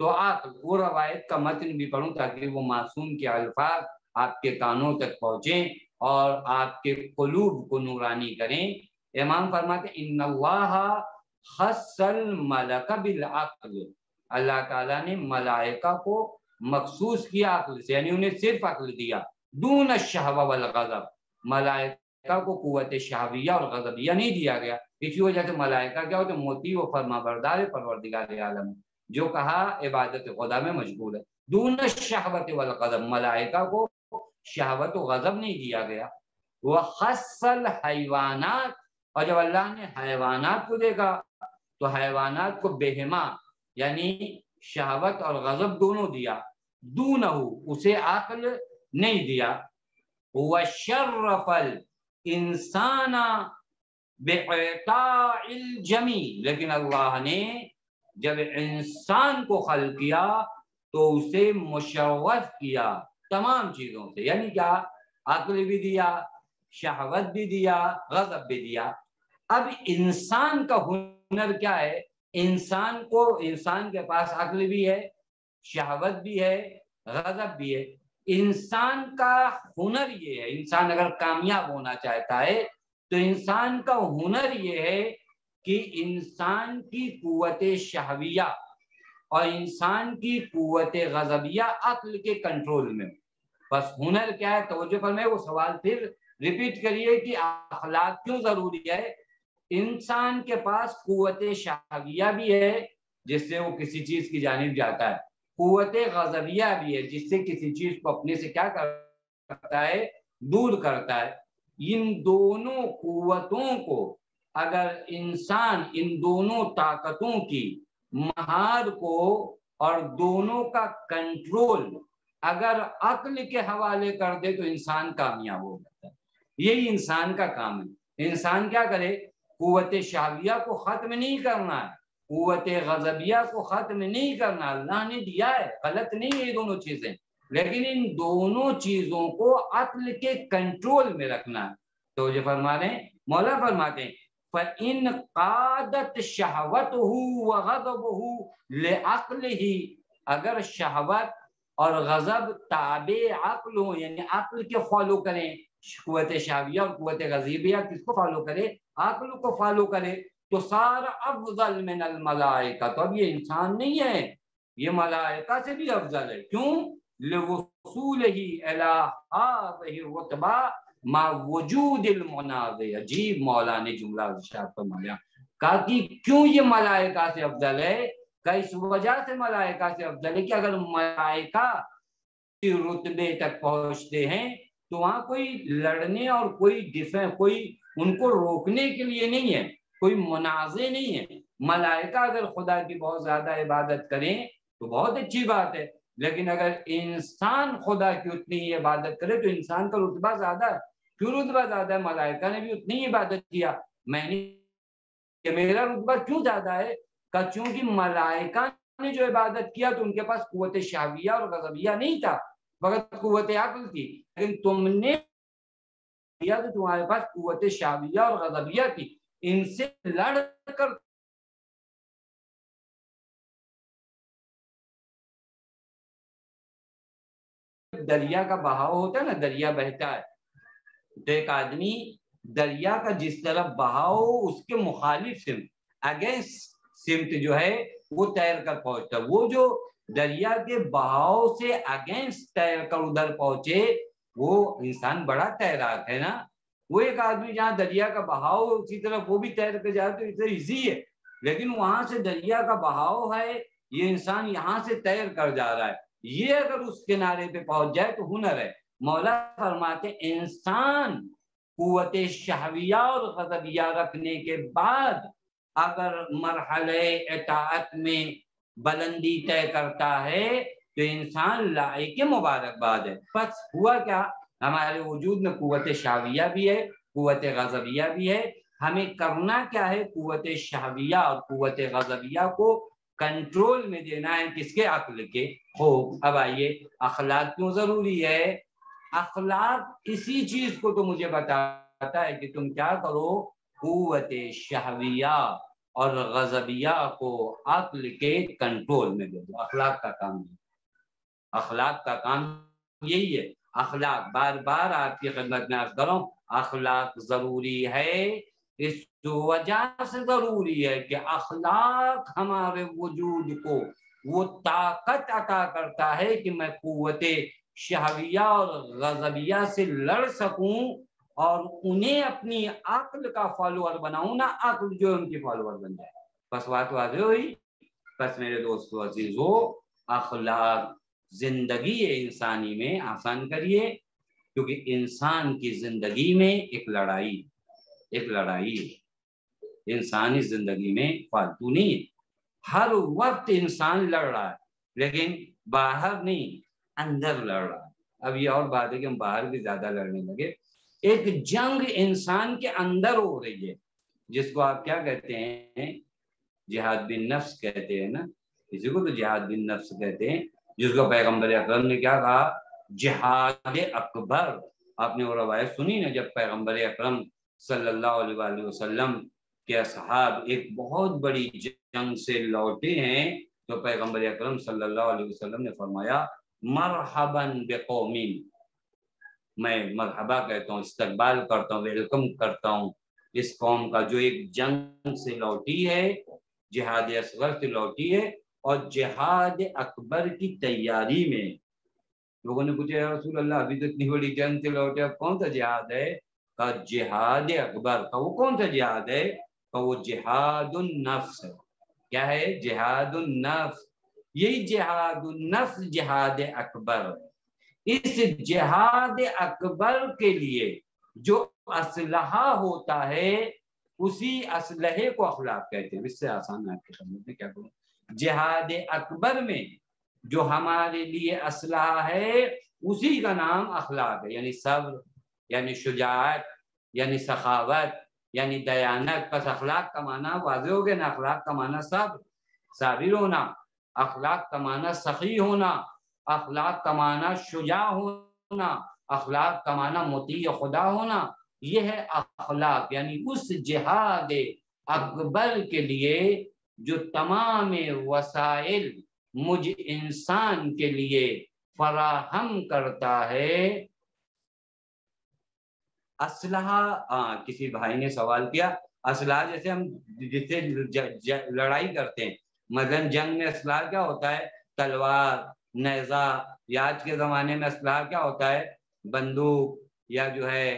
تو عقل، وہ روایت کا متن بھی پڑھوں تاکہ وہ معصوم کے الفاظ آپ کے کانوں تک پہنچیں اور آپ کے قلوب کو نورانی کریں۔ امام فرماتے ہیں ان اللہ خص الملک بالعقل، اللہ تعالیٰ نے ملائکہ کو مخصوص کیا عقل سے، یعنی انہیں صرف عقل دیا، دون الشہوہ والغضب، ملائکہ کو قوت شہویہ اور غضبیہ نہیں دیا گیا۔ اسی وجہ سے ملائکہ کیا ہوتے ہیں، مطیع و فرما بردار پروردگار عالم، جو کہا عبادت خدا میں مشغول ہے۔ دون الشہوۃ والغضب، ملائکہ کو شہوت و غضب نہیں دیا گیا۔ وخص الحیوانات، اور جب اللہ نے حیوانات کو دیکھا تو حیوانات کو بہما یعنی شہوت اور غضب دونوں دیا، دونہ اسے عقل نہیں دیا، وشرف الانسان باعطاء الجمیع، لیکن اللہ نے جب انسان کو خلق کیا تو اسے مشرف کیا تمام چیزوں سے، یعنی کیا، عقل بھی دیا، شہوت بھی دیا، غضب بھی دیا۔ اب انسان کا ہنر کیا ہے؟ انسان کے پاس عقل بھی ہے، شہوت بھی ہے، غضب بھی ہے۔ انسان کا ہنر یہ ہے، انسان اگر کامیاب ہونا چاہتا ہے تو انسان کا ہنر یہ ہے کہ انسان کی قوت شہویہ اور انسان کی قوت غضبیہ عقل کے کنٹرول میں۔ بس ہنر کیا ہے؟ توجہ فرمائے، وہ سوال پھر ریپیٹ کریے کہ اخلاق کیوں ضروری ہے۔ انسان کے پاس قوت شہویہ بھی ہے جس سے وہ کسی چیز کی جانب جاتا ہے، قوت غضبیہ بھی ہے جس سے کسی چیز کو اپنے سے کیا کرتا ہے؟ دور کرتا ہے۔ ان دونوں قوتوں کو اگر انسان ان دونوں طاقتوں کی مہار کو اور دونوں کا کنٹرول اگر عقل کے حوالے کر دے تو انسان کامیاب ہو جاتا ہے۔ یہی انسان کا کام ہے۔ انسان کیا کرے؟ قوت شہویہ کو ختم نہیں کرنا ہے، قوت غضبیہ کو ختم نہیں کرنا، اللہ نے دیا ہے، غلط نہیں ہے یہ دونوں چیزیں، لیکن ان دونوں چیزوں کو عقل کے کنٹرول میں رکھنا ہے۔ تو یہ فرما رہے ہیں، مولا فرماتے ہیں فَإِنْ قَادَتْ شَهْوَتُهُ وَغَضَبُهُ لِعَقْلِهِ، اگر شہوت اور غضب تابع عقل ہو، یعنی عقل کے فالو کریں، قوت شہویہ اور قوت غضبیہ کس کو فالو کرے؟ عقل کو فالو کرے، تو سارا افضل من الملائکہ، تو اب یہ انسان نہیں ہے، یہ ملائکہ سے بھی افضل ہے۔ کیوں؟ لِوُصُولِهِ إِلَىٰ هَٰذِهِ الرُّتْبَةِ مع وجود المنازع۔ عجیب مولا نے جملہ ارشاد فرمایا، کہا کہ کیوں یہ ملائکہ سے افضل ہے؟ کہ اس وجہ سے ملائکہ سے افضل ہے کہ اگر ملائکہ رتبے تک پہنچتے ہیں تو وہاں کوئی لڑنے اور کوئی ان کو روکنے کے لیے نہیں ہے، کوئی منازع نہیں ہے۔ ملائکہ اگر خدا کی بہت زیادہ عبادت کریں تو بہت اچھی بات ہے، لیکن اگر انسان خدا کی اتنی ہی عبادت کرے تو انسان کا رتبہ زیادہ ہے۔ کیوں رتبہ زیادہ ہے؟ ملائکہ نے بھی اتنی ہی عبادت کیا، میں نے کہ میرا رتبہ کیوں زیادہ ہے؟ کہ چونکہ ملائکہ نے جو عبادت کیا تو ان کے پاس قوت شہویہ اور غضبیہ نہیں تھا، فقط قوت عقل تھی، لیکن تم نے کیا تو تمہارے پاس قوت شہویہ اور غضبیہ تھی، ان سے لڑ کر دریا کا بہاؤ ہوتا ہے نا، دریا بہتا ہے تو ایک آدمی دریا کا جس طرف بہاؤ اس کے مخالف سمت، اگینسٹ سمت جو ہے وہ تیر کر پہنچتا ہے۔ وہ جو دریا کے بہاؤ سے اگینسٹ تیر کر ادھر پہنچے وہ انسان بڑا تیراک ہے نا۔ وہ ایک آدمی جہاں دریا کا بہاؤ اسی طرف وہ بھی تیر کر جائے تو اسے ایزی ہے، لیکن وہاں سے دریا کا بہاؤ ہے، یہ انسان یہاں سے تیر کر جا رہا ہے، یہ اگر اس کنارے پہ پہنچ جائے تو ہنر ہے۔ مولا فرماتے انسان قوت شہویہ اور غضبیہ رکھنے کے بعد اگر مرحلہ اطاعت میں بلندی طے کرتا ہے تو انسان لائق مبارکباد ہے۔ بس ہوا کیا؟ ہمارے وجود میں قوت شہویہ بھی ہے، قوت غضبیہ بھی ہے، ہمیں کرنا کیا ہے؟ قوت شہویہ اور قوت غضبیہ کو کنٹرول میں دینا ہے، کس کے؟ عقل کے۔ اب آئیے اخلاق کیوں ضروری ہے؟ اخلاق اسی چیز کو تو مجھے بتاتا ہے کہ تم کیا کرو، قوت شہویہ اور غضبیہ کو عقل کے کنٹرول میں دے دو۔ اخلاق کا کام ہے، اخلاق کا کام یہی ہے۔ اخلاق بار بار آپ کی خدمت میں عرض کروں، اخلاق ضروری ہے، اس وجہ سے ضروری ہے کہ اخلاق ہمارے وجود کو وہ طاقت عطا کرتا ہے کہ میں قوت شہویہ اور غضبیہ سے لڑ سکوں اور انہیں اپنی عقل کا فالوور بناؤں، نہ عقل جو ان کی فالوور بن جائے۔ بس بات واضح ہوئی؟ بس میرے دوستو عزیزو، اخلاق زندگی انسانی میں آسان کریے، کیونکہ انسان کی زندگی میں ایک لڑائی انسانی زندگی میں فالتو نہیں ہے۔ ہر وقت انسان لڑ رہا ہے، لیکن باہر نہیں، اندر لڑ رہا ہے۔ اب یہ اور بات ہے کہ ہم باہر بھی زیادہ لڑنے لگے۔ ایک جنگ انسان کے اندر ہو رہی ہے، جس کو آپ کیا کہتے ہیں؟ جہاد بن نفس کہتے ہیں نا، اسی کو تو جہاد بن نفس کہتے ہیں، جس کو پیغمبر اکرم نے کیا کہا؟ جہاد اکبر۔ آپ نے وہ روایت سنی نا، جب پیغمبر اکرم صلی اللہ علیہ وآلہ وسلم کے اصحاب ایک بہت بڑی جنگ سے لوٹے ہیں، تو پیغمبر اکرم صلی اللہ علیہ وسلم نے فرمایا مرحبا بقوم، میں مرحبا کہتا ہوں، استقبال کرتا ہوں، ویلکم کرتا ہوں اس قوم کا جو ایک جنگ سے لوٹی ہے، جہاد اصغر سے لوٹی ہے اور جہاد اکبر کی تیاری میں۔ لوگوں نے پوچھا یا رسول اللہ ابھی تو اتنی بڑی جنگ سے لوٹے، اب کون سا جہاد ہے؟ کہا جہاد اکبر۔ کا وہ کون سا جہاد ہے؟ کہ وہ جہاد النفس ہے۔ کیا ہے؟ جہاد النفس۔ یہی جہاد النفس جہاد اکبر ہے۔ اس جہاد اکبر کے لیے جو اسلحہ ہوتا ہے، اسی اسلحے کو اخلاق کہتے ہیں۔ اس سے آسان ہے آپ کے سمجھ میں، کیا کروں؟ جہاد اکبر میں جو ہمارے لیے اسلحہ ہے، اسی کا نام اخلاق ہے، یعنی صبر، یعنی شجاعت، یعنی سخاوت، یعنی دیانت۔ پس اخلاق کا معنی واضح ہو گیا نا، اخلاق کا معنی صبر، صابر ہونا، اخلاق کا معنی سخی ہونا، اخلاق کا معنی شجاع ہونا، اخلاق کا معنی مطیع خدا ہونا۔ یہ ہے اخلاق، یعنی اس جہاد اکبر کے لیے جو تمام وسائل مجھ انسان کے لیے فراہم کرتا ہے۔ اسلحہ، کسی بھائی نے سوال کیا، اسلحہ جیسے ہم جس سے لڑائی کرتے ہیں، مثلا جنگ میں اسلحہ کیا ہوتا ہے؟ تلوار، نیزہ، یا آج کے زمانے میں اسلحہ کیا ہوتا ہے؟ بندوق، یا جو ہے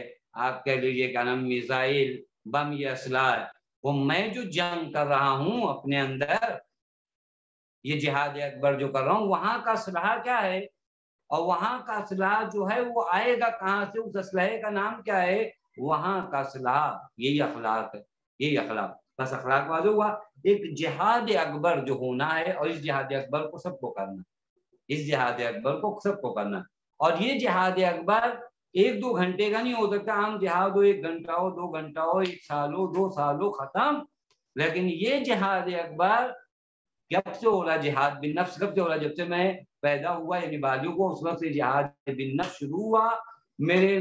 آپ کہہ لیجیے کیا نام، میزائل، بم، یہ اسلحہ ہے۔ وہ میں جو جنگ کر رہا ہوں اپنے اندر، یہ جہاد اکبر جو کر رہا ہوں، وہاں کا اسلحہ کیا ہے؟ اور وہاں کا اسلحہ جو ہے وہ آئے گا کہاں سے؟ اس اسلحے کا نام کیا ہے؟ وہاں کا اسلحہ یہی اخلاق ہے، یہی اخلاق۔ بس اخلاق واضح ہوا۔ ایک جہاد اکبر جو ہونا ہے، اور اس جہاد اکبر کو سب کو کرنا، اس جہاد اکبر کو سب کو کرنا۔ اور یہ جہاد اکبر ایک دو گھنٹے کا نہیں ہو سکتا۔ عام جہاد ہو 1 گھنٹہ ہو، 2 گھنٹہ ہو، 1 سال ہو، 2 سال ہو، ختم۔ لیکن یہ جہاد اکبر کب سے ہو رہا؟ جہاد بن نفس کب سے ہو رہا؟ جب سے میں پیدا ہوا، یعنی بالغ کو، اس وقت سے جہاد بن نفس شروع ہوا۔ میرے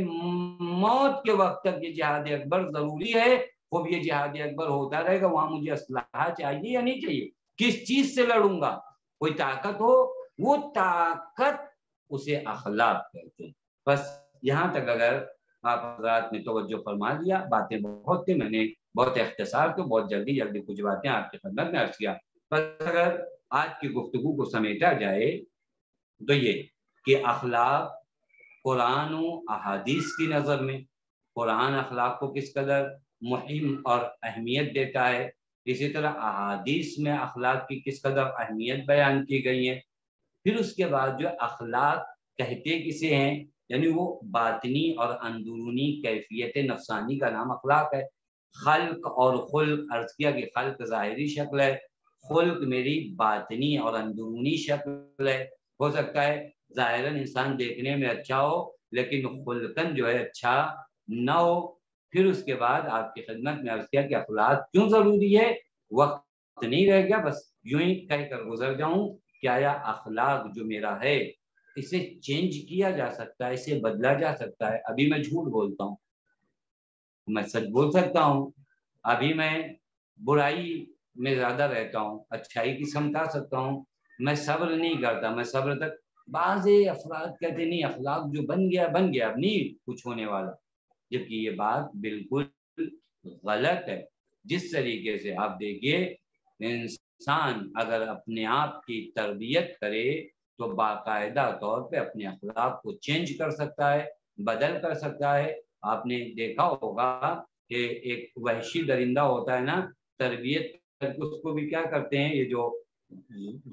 موت کے وقت تک یہ جہاد اکبر ضروری ہے۔ خوب یہ جہاد اکبر ہوتا رہے گا۔ وہاں مجھے اسلحہ چاہیے یا نہیں چاہیے؟ کس چیز سے لڑوں گا؟ کوئی طاقت ہو، وہ طاقت اسے اخلاق کہتے ہیں۔ بس یہاں تک اگر آپ حضرات نے توجہ فرما لیا، باتیں بہت تھیں، میں نے بہت اختصار تو بہت جلدی کچھ باتیں آپ کی خدمت میں عرض کیا۔ اگر آج کی گفتگو کو سمیٹا جائے تو یہ کہ اخلاق قرآن و احادیث کی نظر میں، قرآن اخلاق کو کس قدر مہم اور اہمیت دیتا ہے، اسی طرح احادیث میں اخلاق کی کس قدر اہمیت بیان کی گئی ہے۔ پھر اس کے بعد جو اخلاق کہتے کسے ہیں، یعنی وہ باطنی اور اندرونی کیفیت نفسانی کا نام اخلاق ہے۔ خلق اور خلق، عرض کیا کہ خلق ظاہری شکل ہے، خلق میری باطنی اور اندرونی شکل ہے۔ ہو سکتا ہے ظاہراً انسان دیکھنے میں اچھا ہو، لیکن خلقاً جو ہے اچھا نہ ہو۔ پھر اس کے بعد آپ کی خدمت میں عرض کیا کہ اخلاق کیوں ضروری ہے۔ وقت نہیں رہ گیا، بس یوں ہی کہہ کر گزر جاؤں کہ آیا اخلاق جو میرا ہے، اسے چینج کیا جا سکتا ہے، اسے بدلا جا سکتا ہے۔ ابھی میں جھوٹ بولتا ہوں، میں سچ بول سکتا ہوں۔ ابھی میں برائی میں زیادہ رہتا ہوں، اچھائی کی سمت سکتا ہوں۔ میں صبر نہیں کرتا، میں صبر تک۔ بعض افراد کہتے نہیں اخلاق جو بن گیا بن گیا، اب نہیں کچھ ہونے والا، جبکہ یہ بات بالکل غلط ہے۔ جس طریقے سے آپ دیکھیے، انسان اگر اپنے آپ کی تربیت کرے تو باقاعدہ طور پہ اپنے اخلاق کو چینج کر سکتا ہے، بدل کر سکتا ہے۔ آپ نے دیکھا ہوگا کہ ایک وحشی درندہ ہوتا ہے نا، تربیت کر کے اس کو بھی کیا کرتے ہیں، یہ جو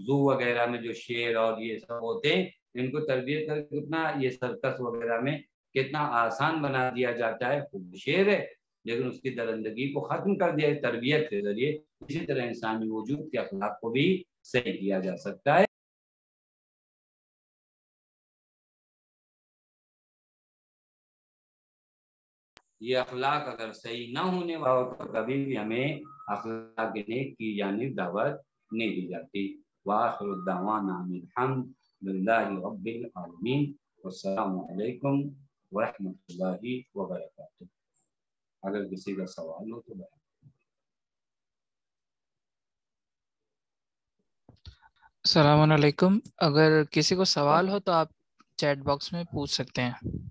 زو وغیرہ میں جو شیر اور یہ سب ہوتے ہیں، ان کو تربیت کر کے کتنا یہ سرکس وغیرہ میں کتنا آسان بنا دیا جاتا ہے۔ خوب شیر ہے، لیکن اس کی درندگی کو ختم کر دیا تربیت کے ذریعے. اسی طرح انسانی وجود کے اخلاق کو بھی صحیح کیا جا سکتا ہے. یہ اخلاق اگر صحیح نہ ہونے والا ہو تو کبھی بھی ہمیں اخلاق نیک کی جانب دعوت نہیں دی جاتی. وآخر الدعوانا الحمد للہ رب العالمین. والسلام علیکم ورحمۃ اللہ وبرکاتہ. اگر کسی کا سوال ہو تو بتائیں. السلام علیکم. اگر کسی کو سوال ہو تو آپ چیٹ باکس میں پوچھ سکتے ہیں.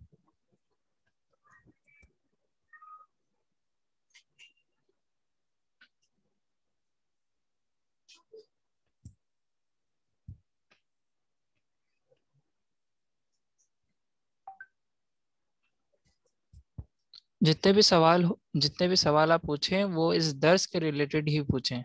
جتنے بھی سوال آپ پوچھیں وہ اس درس کے ریلیٹڈ ہی پوچھیں.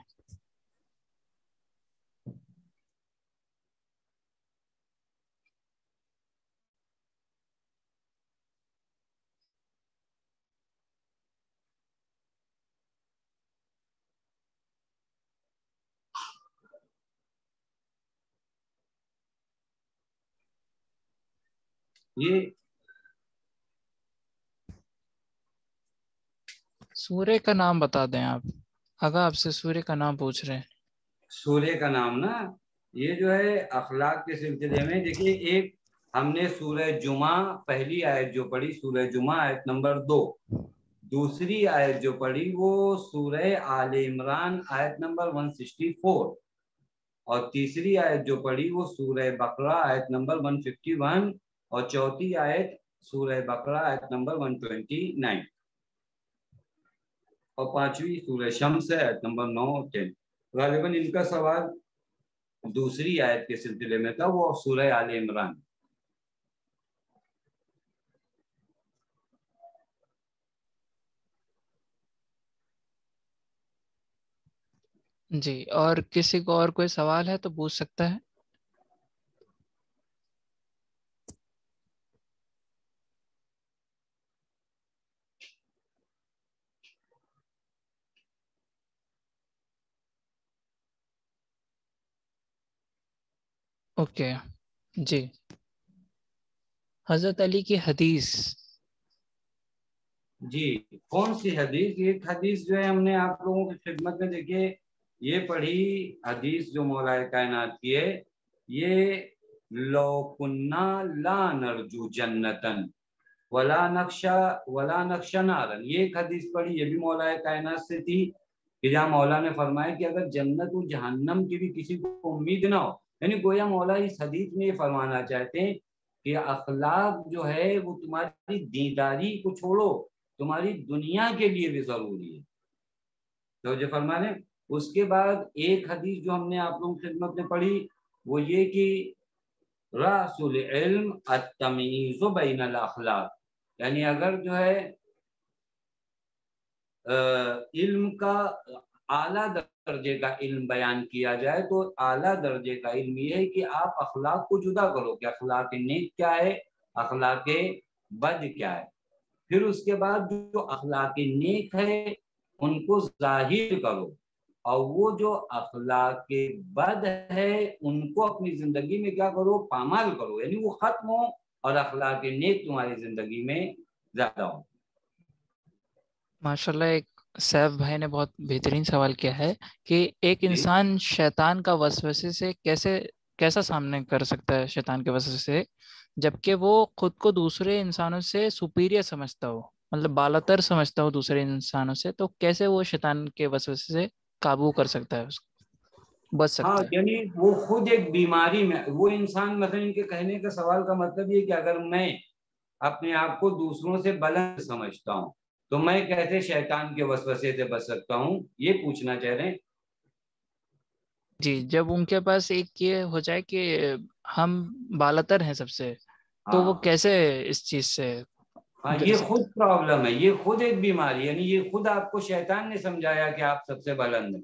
یہ سورہ کا نام بتا دیں آپ. اگر آپ سے سورہ کا نام پوچھ رہے ہیں. سورہ کا نام نا یہ جو ہے اخلاق کے سلسلے میں دیکھیے. ایک ہم نے سورہ جمعہ پہلی آیت جو پڑھی سورہ جمعہ آیت نمبر 2. دوسری آیت جو پڑھی وہ سورہ آل عمران آیت نمبر 164. اور تیسری آیت جو پڑھی وہ سورہ بقرہ آیت نمبر 151. اور چوتھی آیت سورہ بقرہ آیت نمبر 129. اور پانچویں سورہ شمس آیت نمبر 9 اور 10. غالباً ان کا سوال دوسری آیت کے سلسلے میں تھا وہ سورہ آل عمران. جی. اور کسی کو اور کوئی سوال ہے تو پوچھ سکتا ہے. اوکے. جی. حضرت علی کی حدیث. جی کون سی حدیث؟ ایک حدیث جو ہے ہم نے آپ لوگوں کی خدمت میں دیکھیے یہ پڑھی حدیث جو مولا کائنات کی ہے. یہ لو کننا لا نرجو جنتن ولا نخشى نارا. یہ ایک حدیث پڑھی یہ بھی مولا کائنات سے تھی کہ جہاں مولا نے فرمایا کہ اگر جنت و جہنم کی بھی کسی کو امید نہ ہو. یعنی گویا مولا اس حدیث میں یہ فرمانا چاہتے ہیں کہ اخلاق جو ہے وہ تمہاری دینداری کو چھوڑو تمہاری دنیا کے لیے بھی ضروری ہے. تو جو فرمانے اس کے بعد ایک حدیث جو ہم نے آپ لوگوں کی خدمت میں پڑھی وہ یہ کہ رأس العلم التمییز بین الاخلاق. یعنی اگر جو ہے علم کا اعلیٰ درجے کا علم بیان کیا جائے تو اعلیٰ درجے کا علم یہ ہے کہ آپ اخلاق کو جدا کرو کہ اخلاق نیک کیا ہے اخلاق بد کیا ہے. پھر اس کے بعد جو اخلاق نیک ہے ان کو ظاہر کرو اور وہ جو اخلاق بد ہے ان کو اپنی زندگی میں کیا کرو پامال کرو. یعنی وہ ختم ہو اور اخلاق نیک تمہاری زندگی میں زیادہ ہو. ماشاءاللہ. ایک سیف بھائی نے بہت بہترین سوال کیا ہے کہ ایک انسان شیطان کا وسوسے سے کیسا سامنا کر سکتا ہے شیطان کے وسوسے سے جبکہ وہ خود کو دوسرے انسانوں سے سپیریئر سمجھتا ہو مطلب بالاتر سمجھتا ہو دوسرے انسانوں سے. تو کیسے وہ شیطان کے وسوسے سے قابو کر سکتا ہے بچ سکتا ہاں ہے؟ یعنی وہ خود ایک بیماری میں وہ انسان مثلا ان کے کہنے کا سوال کا مطلب یہ کہ اگر میں اپنے آپ کو دوسروں سے بلند سمجھتا ہوں تو میں کیسے شیطان کے وسوسے سے بچ سکتا ہوں یہ پوچھنا چاہ رہے ہیں. جی. جب ان کے پاس ایک یہ ہو جائے کہ ہم بالاتر ہیں سب سے تو وہ کیسے اس چیز سے ہاں گزر یہ سکتا خود پرابلم ہے یہ خود ایک بیماری. یعنی یہ خود آپ کو شیطان نے سمجھایا کہ آپ سب سے بلند ہیں.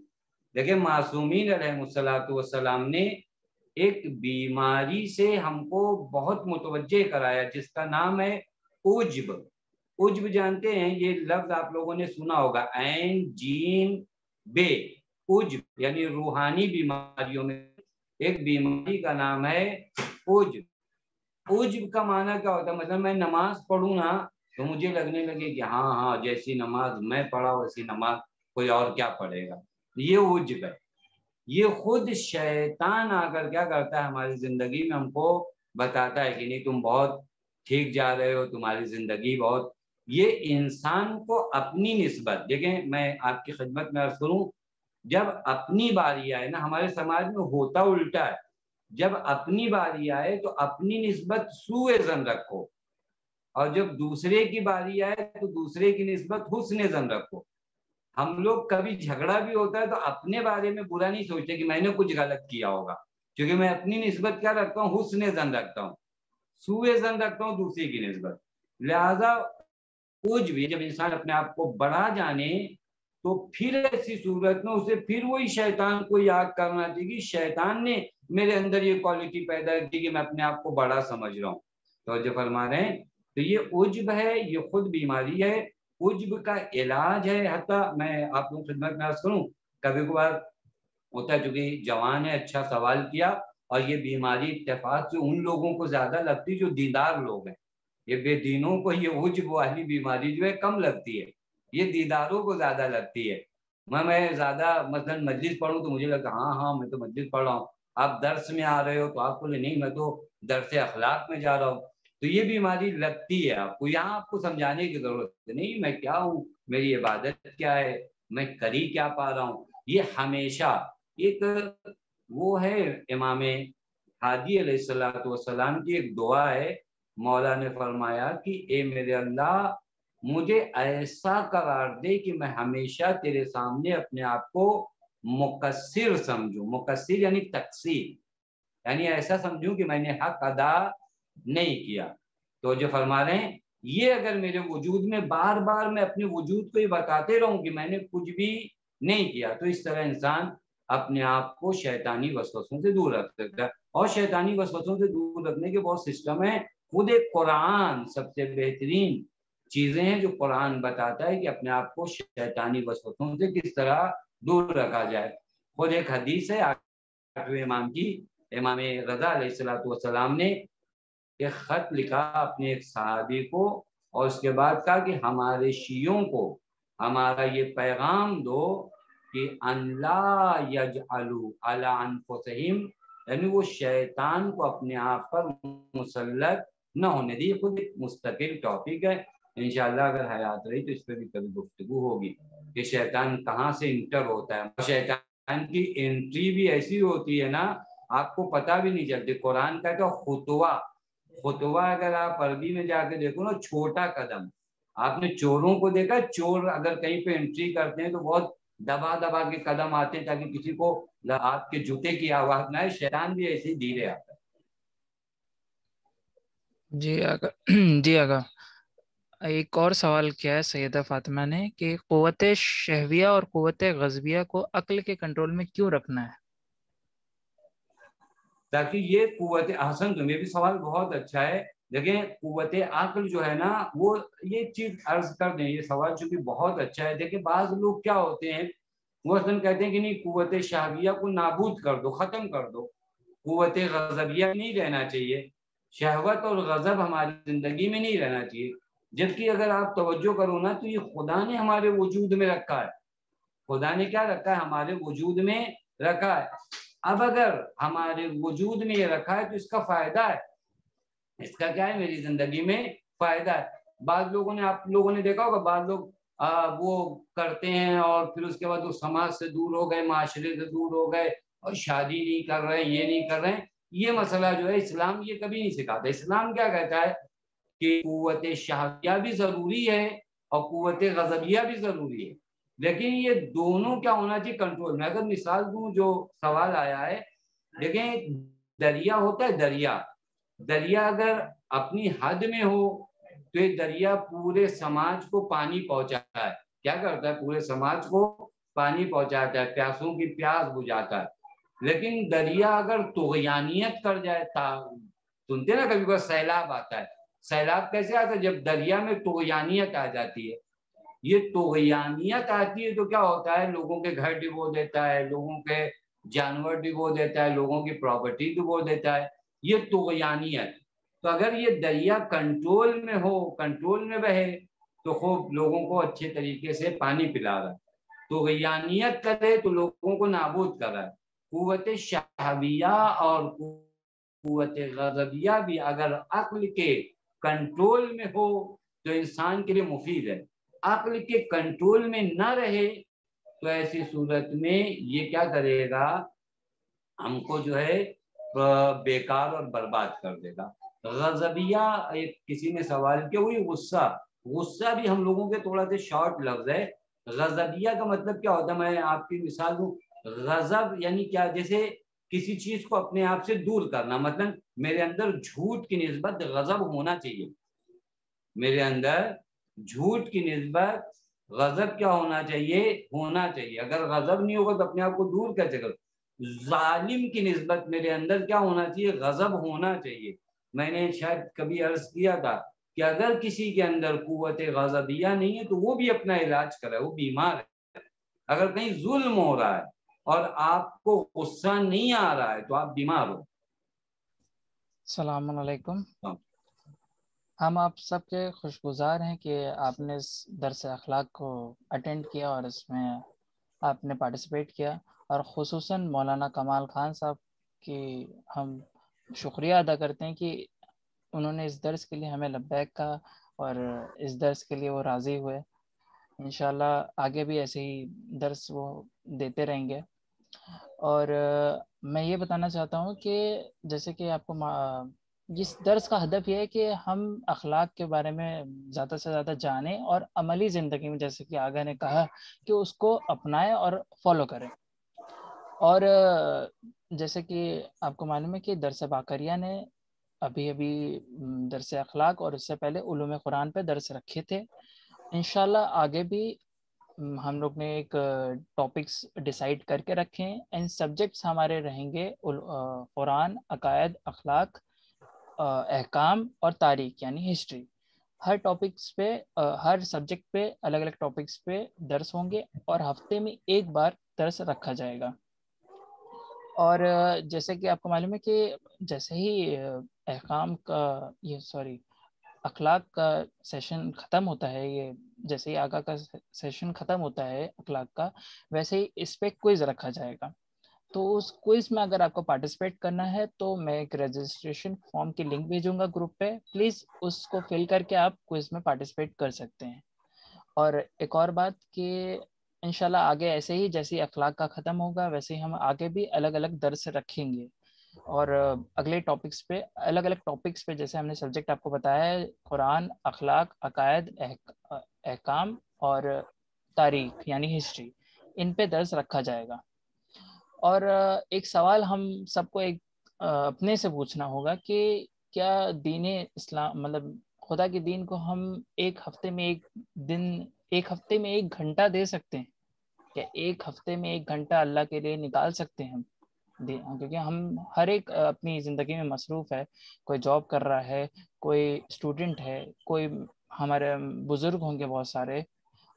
دیکھیں معصومین علیہ الصلوۃ والسلام نے ایک بیماری سے ہم کو بہت متوجہ کرایا جس کا نام ہے عجب. عجب جانتے ہیں یہ لفظ آپ لوگوں نے سنا ہوگا، عین جیم بے، عجب یعنی روحانی بیماریوں میں ایک بیماری کا نام ہے عجب۔ عجب کا معنی کیا ہوتا ہے؟ مطلب میں نماز پڑھوں نا تو مجھے لگنے لگے کہ ہاں جیسی نماز میں پڑھا ویسی نماز کوئی اور کیا پڑھے گا، یہ عجب ہے۔ یہ خود شیطان آ کر کیا کرتا ہے ہماری زندگی میں، ہم کو بتاتا ہے کہ نہیں تم بہت ٹھیک جا رہے ہو، تمہاری زندگی بہت، یہ انسان کو اپنی نسبت، دیکھیں میں آپ کی خدمت میں عرض کروں، جب اپنی باری آئے نا، ہمارے سماج میں ہوتا الٹا ہے، جب اپنی باری آئے تو اپنی نسبت سوء ظن رکھو، اور جب دوسرے کی باری آئے تو دوسرے کی نسبت حسن ظن رکھو۔ ہم لوگ کبھی جھگڑا بھی ہوتا ہے تو اپنے بارے میں برا نہیں سوچتے کہ میں نے کچھ غلط کیا ہوگا، کیونکہ میں اپنی نسبت کیا رکھتا ہوں؟ حسن ظن رکھتا ہوں، سوء ظن رکھتا ہوں دوسرے کی نسبت۔ لہذا عجب بھی جب انسان اپنے آپ کو بڑا جانے تو پھر ایسی صورت میں اسے پھر وہی شیطان کو یاد کرنا چاہیے کہ شیطان نے میرے اندر یہ کوالٹی پیدا کی کہ میں اپنے آپ کو بڑا سمجھ رہا ہوں۔ توجہ فرما رہے ہیں؟ تو یہ عجب ہے، یہ خود بیماری ہے، عجب کا علاج ہے۔ حتیٰ میں آپ لوگوں کی خدمت میں عرض کروں، کبھی کبھار ہوتا ہے چونکہ جوان ہے، اچھا سوال کیا، اور یہ بیماری اتفاق سے ان لوگوں کو زیادہ لگتی جو دیندار لوگ ہیں، یہ بے دینوں کو یہ عجب والی بیماری جو ہے کم لگتی ہے، یہ دیداروں کو زیادہ لگتی ہے۔ میں زیادہ مثلاً مجلس پڑھوں تو مجھے لگتا ہاں میں تو مجلس پڑھ رہا ہوں، آپ درس میں آ رہے ہو تو آپ کو نہیں میں تو درس اخلاق میں جا رہا ہوں، تو یہ بیماری لگتی ہے آپ کو۔ یہاں آپ کو سمجھانے کی ضرورت نہیں میں کیا ہوں، میری عبادت کیا ہے، میں کری کیا پا رہا ہوں۔ یہ ہمیشہ ایک وہ ہے، امام ہادی علیہ السلام کی ایک دعا ہے، مولا نے فرمایا کہ اے میرے اللہ مجھے ایسا قرار دے کہ میں ہمیشہ تیرے سامنے اپنے آپ کو مقصر سمجھوں۔ مقصر یعنی تقصیر، یعنی ایسا سمجھوں کہ میں نے حق ادا نہیں کیا۔ تو جو فرما رہے ہیں یہ اگر میرے وجود میں بار بار میں اپنے وجود کو یہ بتاتے رہوں کہ میں نے کچھ بھی نہیں کیا، تو اس طرح انسان اپنے آپ کو شیطانی وسوسوں سے دور رکھ سکتا ہے۔ اور شیطانی وسوسوں سے دور رکھنے کے بہت سسٹم ہیں، خود ایک قرآن سب سے بہترین چیزیں ہیں جو قرآن بتاتا ہے کہ اپنے آپ کو شیطانی وسوسوں سے کس طرح دور رکھا جائے۔ خود ایک حدیث ہے آٹھویں امام کی، امام رضا علیہ السلام نے ایک خط لکھا اپنے ایک صحابی کو، اور اس کے بعد کہا کہ ہمارے شیعوں کو ہمارا یہ پیغام دو کہ ان لا یجعلوا علی انفسہم، یعنی وہ شیطان کو اپنے آپ پر مسلط نہ ہونے دی۔ خود ایک مستقل ٹاپک ہے، انشاءاللہ اگر حیات رہی تو اس پہ بھی کبھی گفتگو ہوگی کہ شیطان کہاں سے انٹر ہوتا ہے۔ شیطان کی انٹری بھی ایسی ہوتی ہے نا آپ کو پتہ بھی نہیں چلتی۔ قرآن کا خطوہ اگر آپ عربی میں جا کے دیکھو نا، چھوٹا قدم۔ آپ نے چوروں کو دیکھا، چور اگر کہیں پہ انٹری کرتے ہیں تو بہت دبا دبا کے قدم آتے ہیں تاکہ کسی کو آپ کے جوتے کی آواز نہ آئے، شیطان بھی ایسے ہی دھیرے آتا ہے۔ جی آقا ایک اور سوال کیا ہے سیدہ فاطمہ نے کہ قوت شہویہ اور قوت غضبیہ کو عقل کے کنٹرول میں کیوں رکھنا ہے؟ تاکہ یہ قوت احسن، تمہیں بھی سوال بہت اچھا ہے۔ دیکھیں قوت عقل جو ہے نا، وہ یہ چیز عرض کر دیں، یہ سوال چونکہ بہت اچھا ہے۔ دیکھیں بعض لوگ کیا ہوتے ہیں، وہ اصلا کہتے ہیں کہ نہیں قوت شہویہ کو نابود کر دو، ختم کر دو، قوت غضبیہ نہیں رہنا چاہیے، شہوت اور غضب ہماری زندگی میں نہیں رہنا چاہیے۔ جبکہ اگر آپ توجہ کرو نا تو یہ خدا نے ہمارے وجود میں رکھا ہے، خدا نے کیا رکھا ہے؟ ہمارے وجود میں رکھا ہے۔ اب اگر ہمارے وجود میں یہ رکھا ہے تو اس کا فائدہ ہے، اس کا کیا ہے؟ میری زندگی میں فائدہ ہے۔ بعض لوگوں نے، آپ لوگوں نے دیکھا ہوگا، بعض لوگ وہ کرتے ہیں اور پھر اس کے بعد وہ سماج سے دور ہو گئے، معاشرے سے دور ہو گئے، اور شادی نہیں کر رہے، یہ نہیں کر رہے ہیں۔ یہ مسئلہ جو ہے اسلام یہ کبھی نہیں سکھاتا۔ اسلام کیا کہتا ہے کہ قوت شہویہ بھی ضروری ہے اور قوت غضبیہ بھی ضروری ہے، لیکن یہ دونوں کیا ہونا چاہیے؟ کنٹرول میں۔ اگر مثال دوں، جو سوال آیا ہے، دیکھیں دریا ہوتا ہے، دریا اگر اپنی حد میں ہو تو یہ دریا پورے سماج کو پانی پہنچاتا ہے۔ کیا کرتا ہے؟ پورے سماج کو پانی پہنچاتا ہے، پیاسوں کی پیاس بجھاتا ہے۔ لیکن دریا اگر طغیانیت کر جائے، سنتے نا کبھی کوئی سیلاب آتا ہے، سیلاب کیسے آتا ہے؟ جب دریا میں طغیانیت آ جاتی ہے. یہ طغیانیت آتی ہے تو کیا ہوتا ہے؟ لوگوں کے گھر ڈبو دیتا ہے، لوگوں کے جانور ڈبو دیتا ہے، لوگوں کی پراپرٹی ڈبو دیتا ہے. یہ طغیانیت. تو اگر یہ دریا کنٹرول میں ہو، کنٹرول میں بہے، تو خوب لوگوں کو اچھے طریقے سے پانی پلا رہا ہے. طغیانیت کرے تو لوگوں کو نابود کر رہا ہے. قوت شہویہ اور قوت غضبیہ بھی اگر عقل کے کنٹرول میں ہو تو انسان کے لیے مفید ہے. عقل کے کنٹرول میں نہ رہے تو ایسی صورت میں یہ کیا کرے گا؟ ہم کو جو ہے بیکار اور برباد کر دے گا. غضبیہ، ایک کسی نے سوال کیا، وہی غصہ. غصہ بھی ہم لوگوں کے تھوڑا سا شارٹ لفظ ہے. غضبیہ کا مطلب کیا ہوتا ہے؟ میں آپ کی مثال دوں. غضب یعنی کیا؟ جیسے کسی چیز کو اپنے آپ سے دور کرنا. مثلا میرے اندر جھوٹ کی نسبت غضب ہونا چاہیے. میرے اندر جھوٹ کی نسبت غضب کیا ہونا چاہیے؟ ہونا چاہیے. اگر غضب نہیں ہوگا تو اپنے آپ کو دور کیسے کرو؟ ظالم کی نسبت میرے اندر کیا ہونا چاہیے؟ غضب ہونا چاہیے. میں نے شاید کبھی عرض کیا تھا کہ اگر کسی کے اندر قوت غضبیہ نہیں ہے تو وہ بھی اپنا علاج کرے، وہ بیمار ہے. اگر کہیں ظلم ہو رہا ہے اور آپ کو غصہ نہیں آ رہا ہے تو آپ بیمار ہو. السلام علیکم. ہم آپ سب کے خوشگزار ہیں کہ آپ نے اس درس اخلاق کو اٹینڈ کیا اور اس میں آپ نے پارٹیسپیٹ کیا، اور خصوصاً مولانا کمال خان صاحب کی ہم شکریہ ادا کرتے ہیں کہ انہوں نے اس درس کے لیے ہمیں لبیک کہا اور اس درس کے لیے وہ راضی ہوئے. انشاءاللہ آگے بھی ایسے ہی درس وہ دیتے رہیں گے. اور میں یہ بتانا چاہتا ہوں کہ جیسے کہ آپ کو اس درس کا ہدف یہ ہے کہ ہم اخلاق کے بارے میں زیادہ سے زیادہ جانیں اور عملی زندگی میں، جیسے کہ آگا نے کہا، کہ اس کو اپنائیں اور فالو کریں. اور جیسے کہ آپ کو معلوم ہے کہ درس باقریہ نے ابھی درس اخلاق اور اس سے پہلے علوم قرآن پہ درس رکھے تھے. انشاءاللہ آگے بھی ہم لوگ نے ایک ٹاپکس ڈیسائیڈ کر کے رکھے ہیں. ان سبجیکٹس ہمارے رہیں گے قرآن، عقائد، اخلاق، احکام اور تاریخ یعنی ہسٹری. ہر ٹاپکس پہ، ہر سبجیکٹ پہ الگ الگ ٹاپکس پہ درس ہوں گے اور ہفتے میں ایک بار درس رکھا جائے گا. اور جیسے کہ آپ کو معلوم ہے کہ جیسے ہی احکام کا اخلاق کا سیشن ختم ہوتا ہے، یہ جیسے ہی آگا کا سیشن ختم ہوتا ہے اخلاق کا، ویسے ہی اس پہ کوئز رکھا جائے گا. تو اس کوئز میں اگر آپ کو پارٹیسپیٹ کرنا ہے تو میں ایک رجسٹریشن فارم کی لنک بھیجوں گا گروپ پہ. پلیز اس کو فل کر کے آپ کوئز میں پارٹیسپیٹ کر سکتے ہیں. اور ایک اور بات کہ انشاءاللہ آگے ایسے ہی جیسے اخلاق کا ختم ہوگا ویسے ہی ہم آگے بھی الگ الگ درس رکھیں گے. اور اگلے ٹاپکس پہ، الگ الگ ٹاپکس پہ، جیسے ہم نے سبجیکٹ آپ کو بتایا ہے، قرآن، اخلاق، عقائد، احکام اور تاریخ یعنی ہسٹری، ان پہ درس رکھا جائے گا. اور ایک سوال ہم سب کو ایک اپنے سے پوچھنا ہوگا کہ کیا دین اسلام، مطلب خدا کے دین کو ہم ایک ہفتے میں ایک گھنٹہ دے سکتے ہیں؟ کیا ایک ہفتے میں ایک گھنٹہ اللہ کے لیے نکال سکتے ہیں ہم؟ کیونکہ ہم ہر ایک اپنی زندگی میں مصروف ہے. کوئی جاب کر رہا ہے، کوئی اسٹوڈنٹ ہے، کوئی ہمارے بزرگ ہوں گے بہت سارے،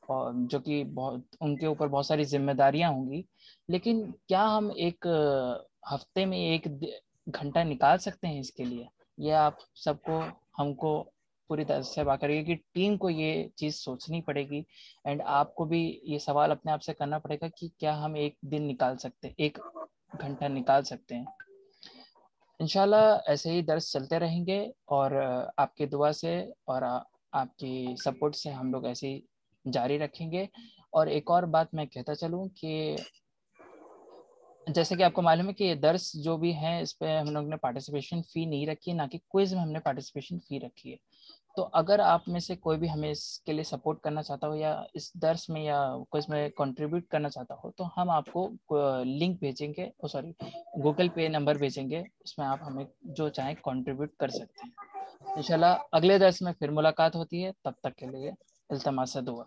اور جو کہ ان کے اوپر بہت ساری ذمہ داریاں ہوں گی. لیکن کیا ہم ایک ہفتے میں ایک گھنٹہ نکال سکتے ہیں اس کے لیے؟ یہ آپ سب کو، ہم کو پوری طرح سے بات کرے گی کہ ٹیم کو یہ چیز سوچنی پڑے گی، اینڈ آپ کو بھی یہ سوال اپنے آپ سے کرنا پڑے گا کہ کیا ہم ایک دن نکال سکتے، ایک گھنٹہ نکال سکتے ہیں. انشاءاللہ ایسے ہی درس چلتے رہیں گے اور آپ کی دعا سے اور آپ کی سپورٹ سے ہم لوگ ایسے ہی جاری رکھیں گے. اور ایک اور بات میں کہتا چلوں کہ جیسے کہ آپ کو معلوم ہے کہ یہ درس جو بھی ہیں اس پہ ہم لوگ نے پارٹیسپیشن فی نہیں رکھی ہے، نہ کہ کوئز میں ہم نے پارٹیسپیشن فی رکھی ہے. تو اگر آپ میں سے کوئی بھی ہمیں اس کے لیے سپورٹ کرنا چاہتا ہو یا اس درس میں یا کوئز میں کنٹریبیوٹ کرنا چاہتا ہو تو ہم آپ کو لنک بھیجیں گے، گوگل پے نمبر بھیجیں گے، اس میں آپ ہمیں جو چاہیں کنٹریبیوٹ کر سکتے ہیں. انشاءاللہ اگلے درس میں پھر ملاقات ہوتی ہے، تب تک کے لیے التماس دعا.